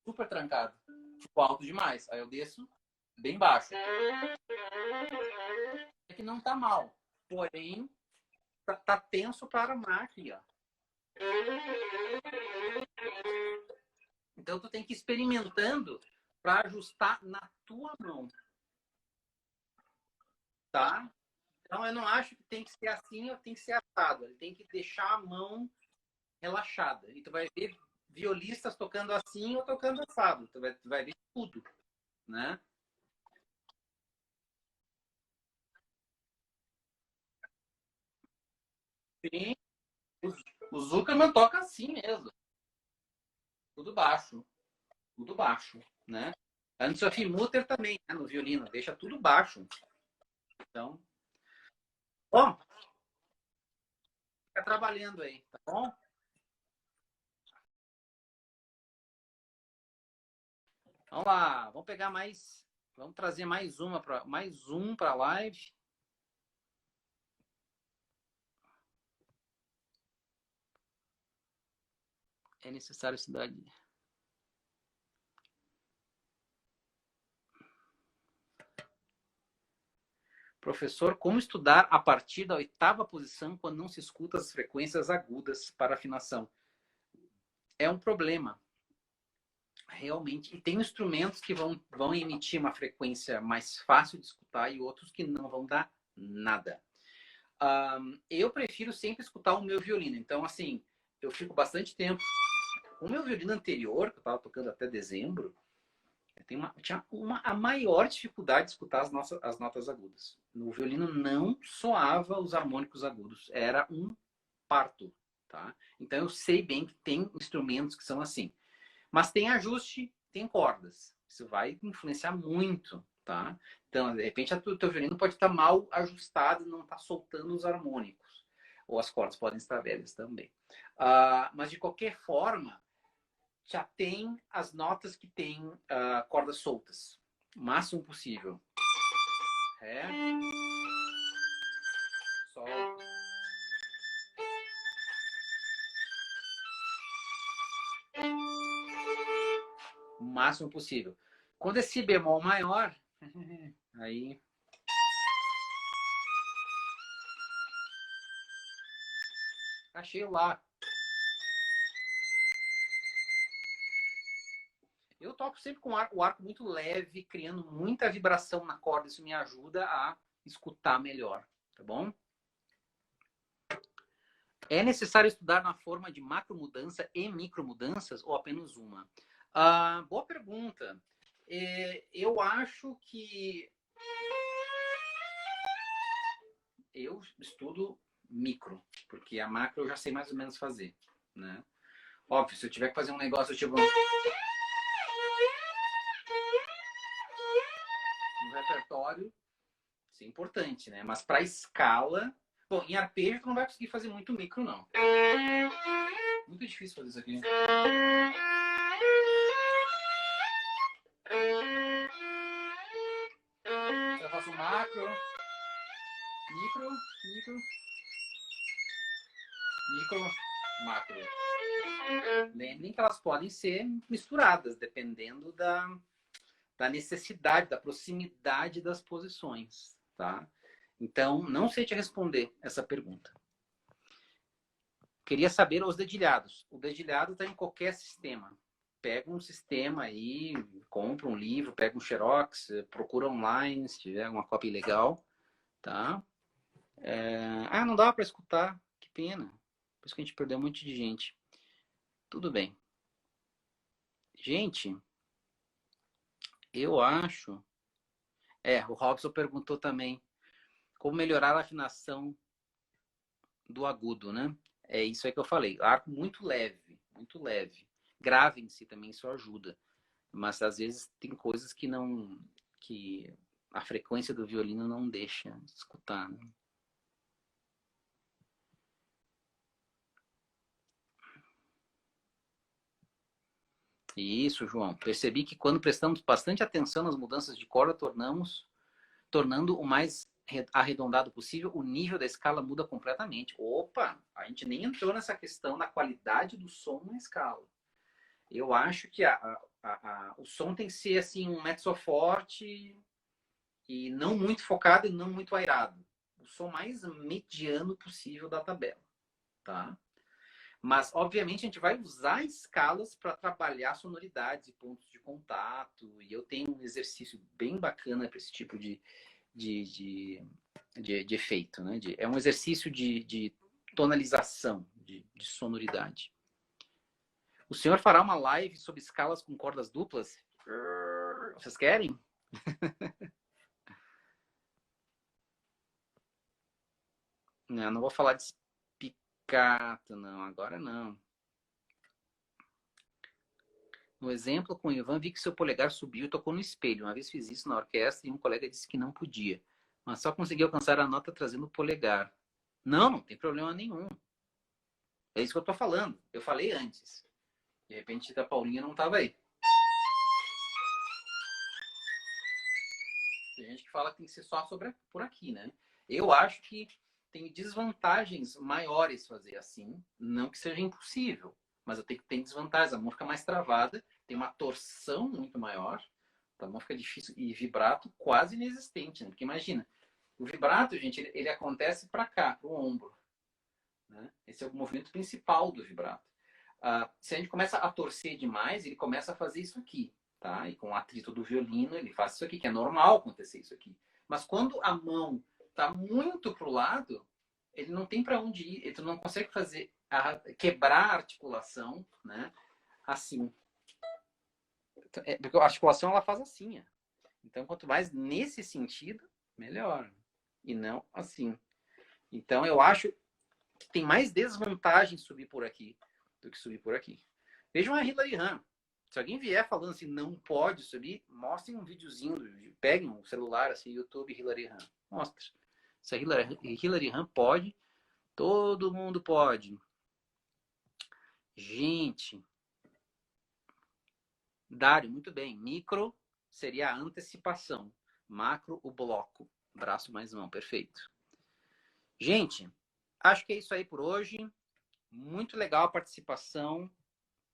Super trancado. Tipo, alto demais. Aí eu desço bem baixo. É que não tá mal. Porém, tá tenso para armar aqui, ó. Então, tu tem que ir experimentando para ajustar na tua mão, tá? Então, eu não acho que tem que ser assim ou tem que ser assado. Ele tem que deixar a mão relaxada. E tu vai ver violistas tocando assim ou tocando assado. Tu vai ver tudo, né? Sim, o Zuckerman toca assim mesmo. Tudo baixo. Tudo baixo, né? A Sophie Mutter também, né, no violino. Deixa tudo baixo. Então, bom, fica trabalhando aí, tá bom? Vamos lá, vamos pegar mais, vamos trazer mais um para a live. É necessário estudar. Professor, como estudar a partir da oitava posição quando não se escuta as frequências agudas para afinação? É um problema, realmente. E tem instrumentos que vão emitir uma frequência mais fácil de escutar e outros que não vão dar nada. Eu prefiro sempre escutar o meu violino. Então, assim, eu fico bastante tempo. O meu violino anterior, que eu estava tocando até dezembro, tinha a maior dificuldade de escutar as notas agudas. No violino não soava os harmônicos agudos. Era um parto, tá? Então eu sei bem que tem instrumentos que são assim. Mas tem ajuste, tem cordas. Isso vai influenciar muito, tá? Então, de repente, o teu violino pode estar mal ajustado e não está soltando os harmônicos. Ou as cordas podem estar velhas também. Mas, de qualquer forma, já tem as notas que tem cordas soltas. O máximo possível. Ré, sol. O máximo possível. Quando é si bemol maior, aí achei lá. Eu toco sempre com o arco muito leve, criando muita vibração na corda. Isso me ajuda a escutar melhor, tá bom? É necessário estudar na forma de macromudança e micromudanças ou apenas uma? Boa pergunta. Eu acho que eu estudo micro, porque a macro eu já sei mais ou menos fazer, né? Óbvio, se eu tiver que fazer um negócio tipo no repertório, isso é importante, né? Mas para escala, bom, em arpejo tu não vai conseguir fazer muito micro, não. Muito difícil fazer isso aqui. macro, micro, micro, micro, macro. Lembrem que elas podem ser misturadas, dependendo da necessidade, da proximidade das posições, tá? Então, não sei te responder essa pergunta. Queria saber os dedilhados. O dedilhado está em qualquer sistema. Pega um sistema aí, compra um livro, pega um Xerox, procura online, se tiver uma cópia legal, tá? Não dá para escutar, que pena. Por isso que a gente perdeu um monte de gente. Tudo bem. Gente, eu acho... o Robson perguntou também como melhorar a afinação do agudo, né? É isso aí que eu falei. Arco muito leve, muito leve. Grave em si também isso ajuda. Mas às vezes tem coisas que não... que a frequência do violino não deixa escutar, né? Isso, João. Percebi que quando prestamos bastante atenção nas mudanças de corda, tornando o mais arredondado possível, o nível da escala muda completamente. Opa, a gente nem entrou nessa questão da qualidade do som na escala. Eu acho que o som tem que ser assim um mezzo forte e não muito focado e não muito airado. O som mais mediano possível da tabela, tá? Mas, obviamente, a gente vai usar escalas para trabalhar sonoridades e pontos de contato. E eu tenho um exercício bem bacana para esse tipo de efeito, né? É um exercício de tonalização, de sonoridade. O senhor fará uma live sobre escalas com cordas duplas? Vocês querem? Não vou falar de spiccato, não. Agora não. No exemplo com o Ivan, vi que seu polegar subiu e tocou no espelho. Uma vez fiz isso na orquestra e um colega disse que não podia. Mas só consegui alcançar a nota trazendo o polegar. Não tem problema nenhum. É isso que eu tô falando. Eu falei antes. De repente a Paulinha não tava aí. Tem gente que fala que tem que ser só por aqui, né? Eu acho que tem desvantagens maiores fazer assim. Não que seja impossível, mas eu tenho que ter desvantagens. A mão fica mais travada, tem uma torção muito maior, a mão fica difícil e vibrato quase inexistente, né? Porque imagina, o vibrato, gente, ele acontece para cá, para o ombro, né? Esse é o movimento principal do vibrato. Se a gente começa a torcer demais, ele começa a fazer isso aqui, tá? E com o atrito do violino, ele faz isso aqui, que é normal acontecer isso aqui. Mas quando a mão está muito pro lado, ele não tem para onde ir, ele não consegue quebrar a articulação, né? Assim. Porque a articulação ela faz assim, ó. Então, quanto mais nesse sentido, melhor. E não assim. Então, eu acho que tem mais desvantagem subir por aqui do que subir por aqui. Vejam a Hilary Hahn. Se alguém vier falando assim, não pode subir, mostrem um videozinho, peguem um celular, assim, YouTube Hilary Hahn. Mostra. Se a Hilary Hahn pode, todo mundo pode. Gente. Dário, muito bem. Micro seria a antecipação. Macro, o bloco. Braço mais mão, perfeito. Gente, acho que é isso aí por hoje. Muito legal a participação.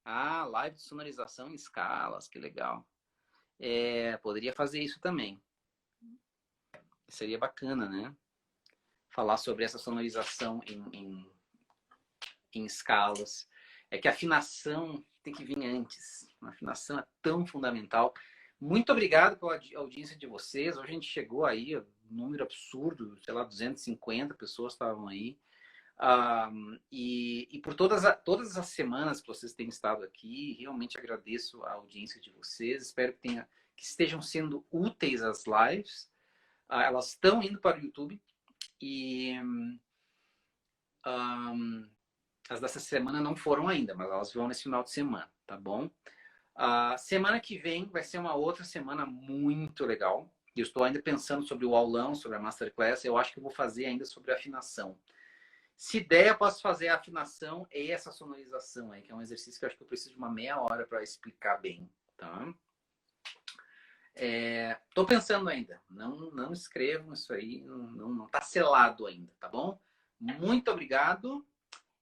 Live de sonorização em escalas, que legal. Poderia fazer isso também. Seria bacana, né? Falar sobre essa sonorização em escalas. É que a afinação tem que vir antes. A afinação é tão fundamental. Muito obrigado pela audiência de vocês. Hoje a gente chegou aí, um número absurdo, sei lá, 250 pessoas estavam aí. E por todas as semanas que vocês têm estado aqui, realmente agradeço a audiência de vocês. Espero que estejam sendo úteis as lives. Elas estão indo para o YouTube e as dessa semana não foram ainda, mas elas vão nesse final de semana, tá bom? Semana que vem vai ser uma outra semana muito legal. Eu estou ainda pensando sobre o aulão, sobre a Masterclass. Eu acho que eu vou fazer ainda sobre afinação. Se der, eu posso fazer a afinação e essa sonorização aí, que é um exercício que eu acho que eu preciso de uma meia hora para explicar bem, tá? Tô pensando ainda. Não escrevam isso aí, não tá selado ainda, tá bom? Muito obrigado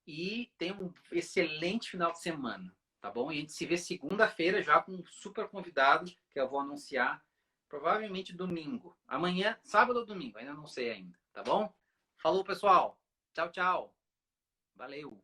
e tenha um excelente final de semana, tá bom? E a gente se vê segunda-feira já com um super convidado que eu vou anunciar, provavelmente domingo. Amanhã, sábado ou domingo, ainda não sei ainda, tá bom? Falou, pessoal. Tchau, tchau. Valeu.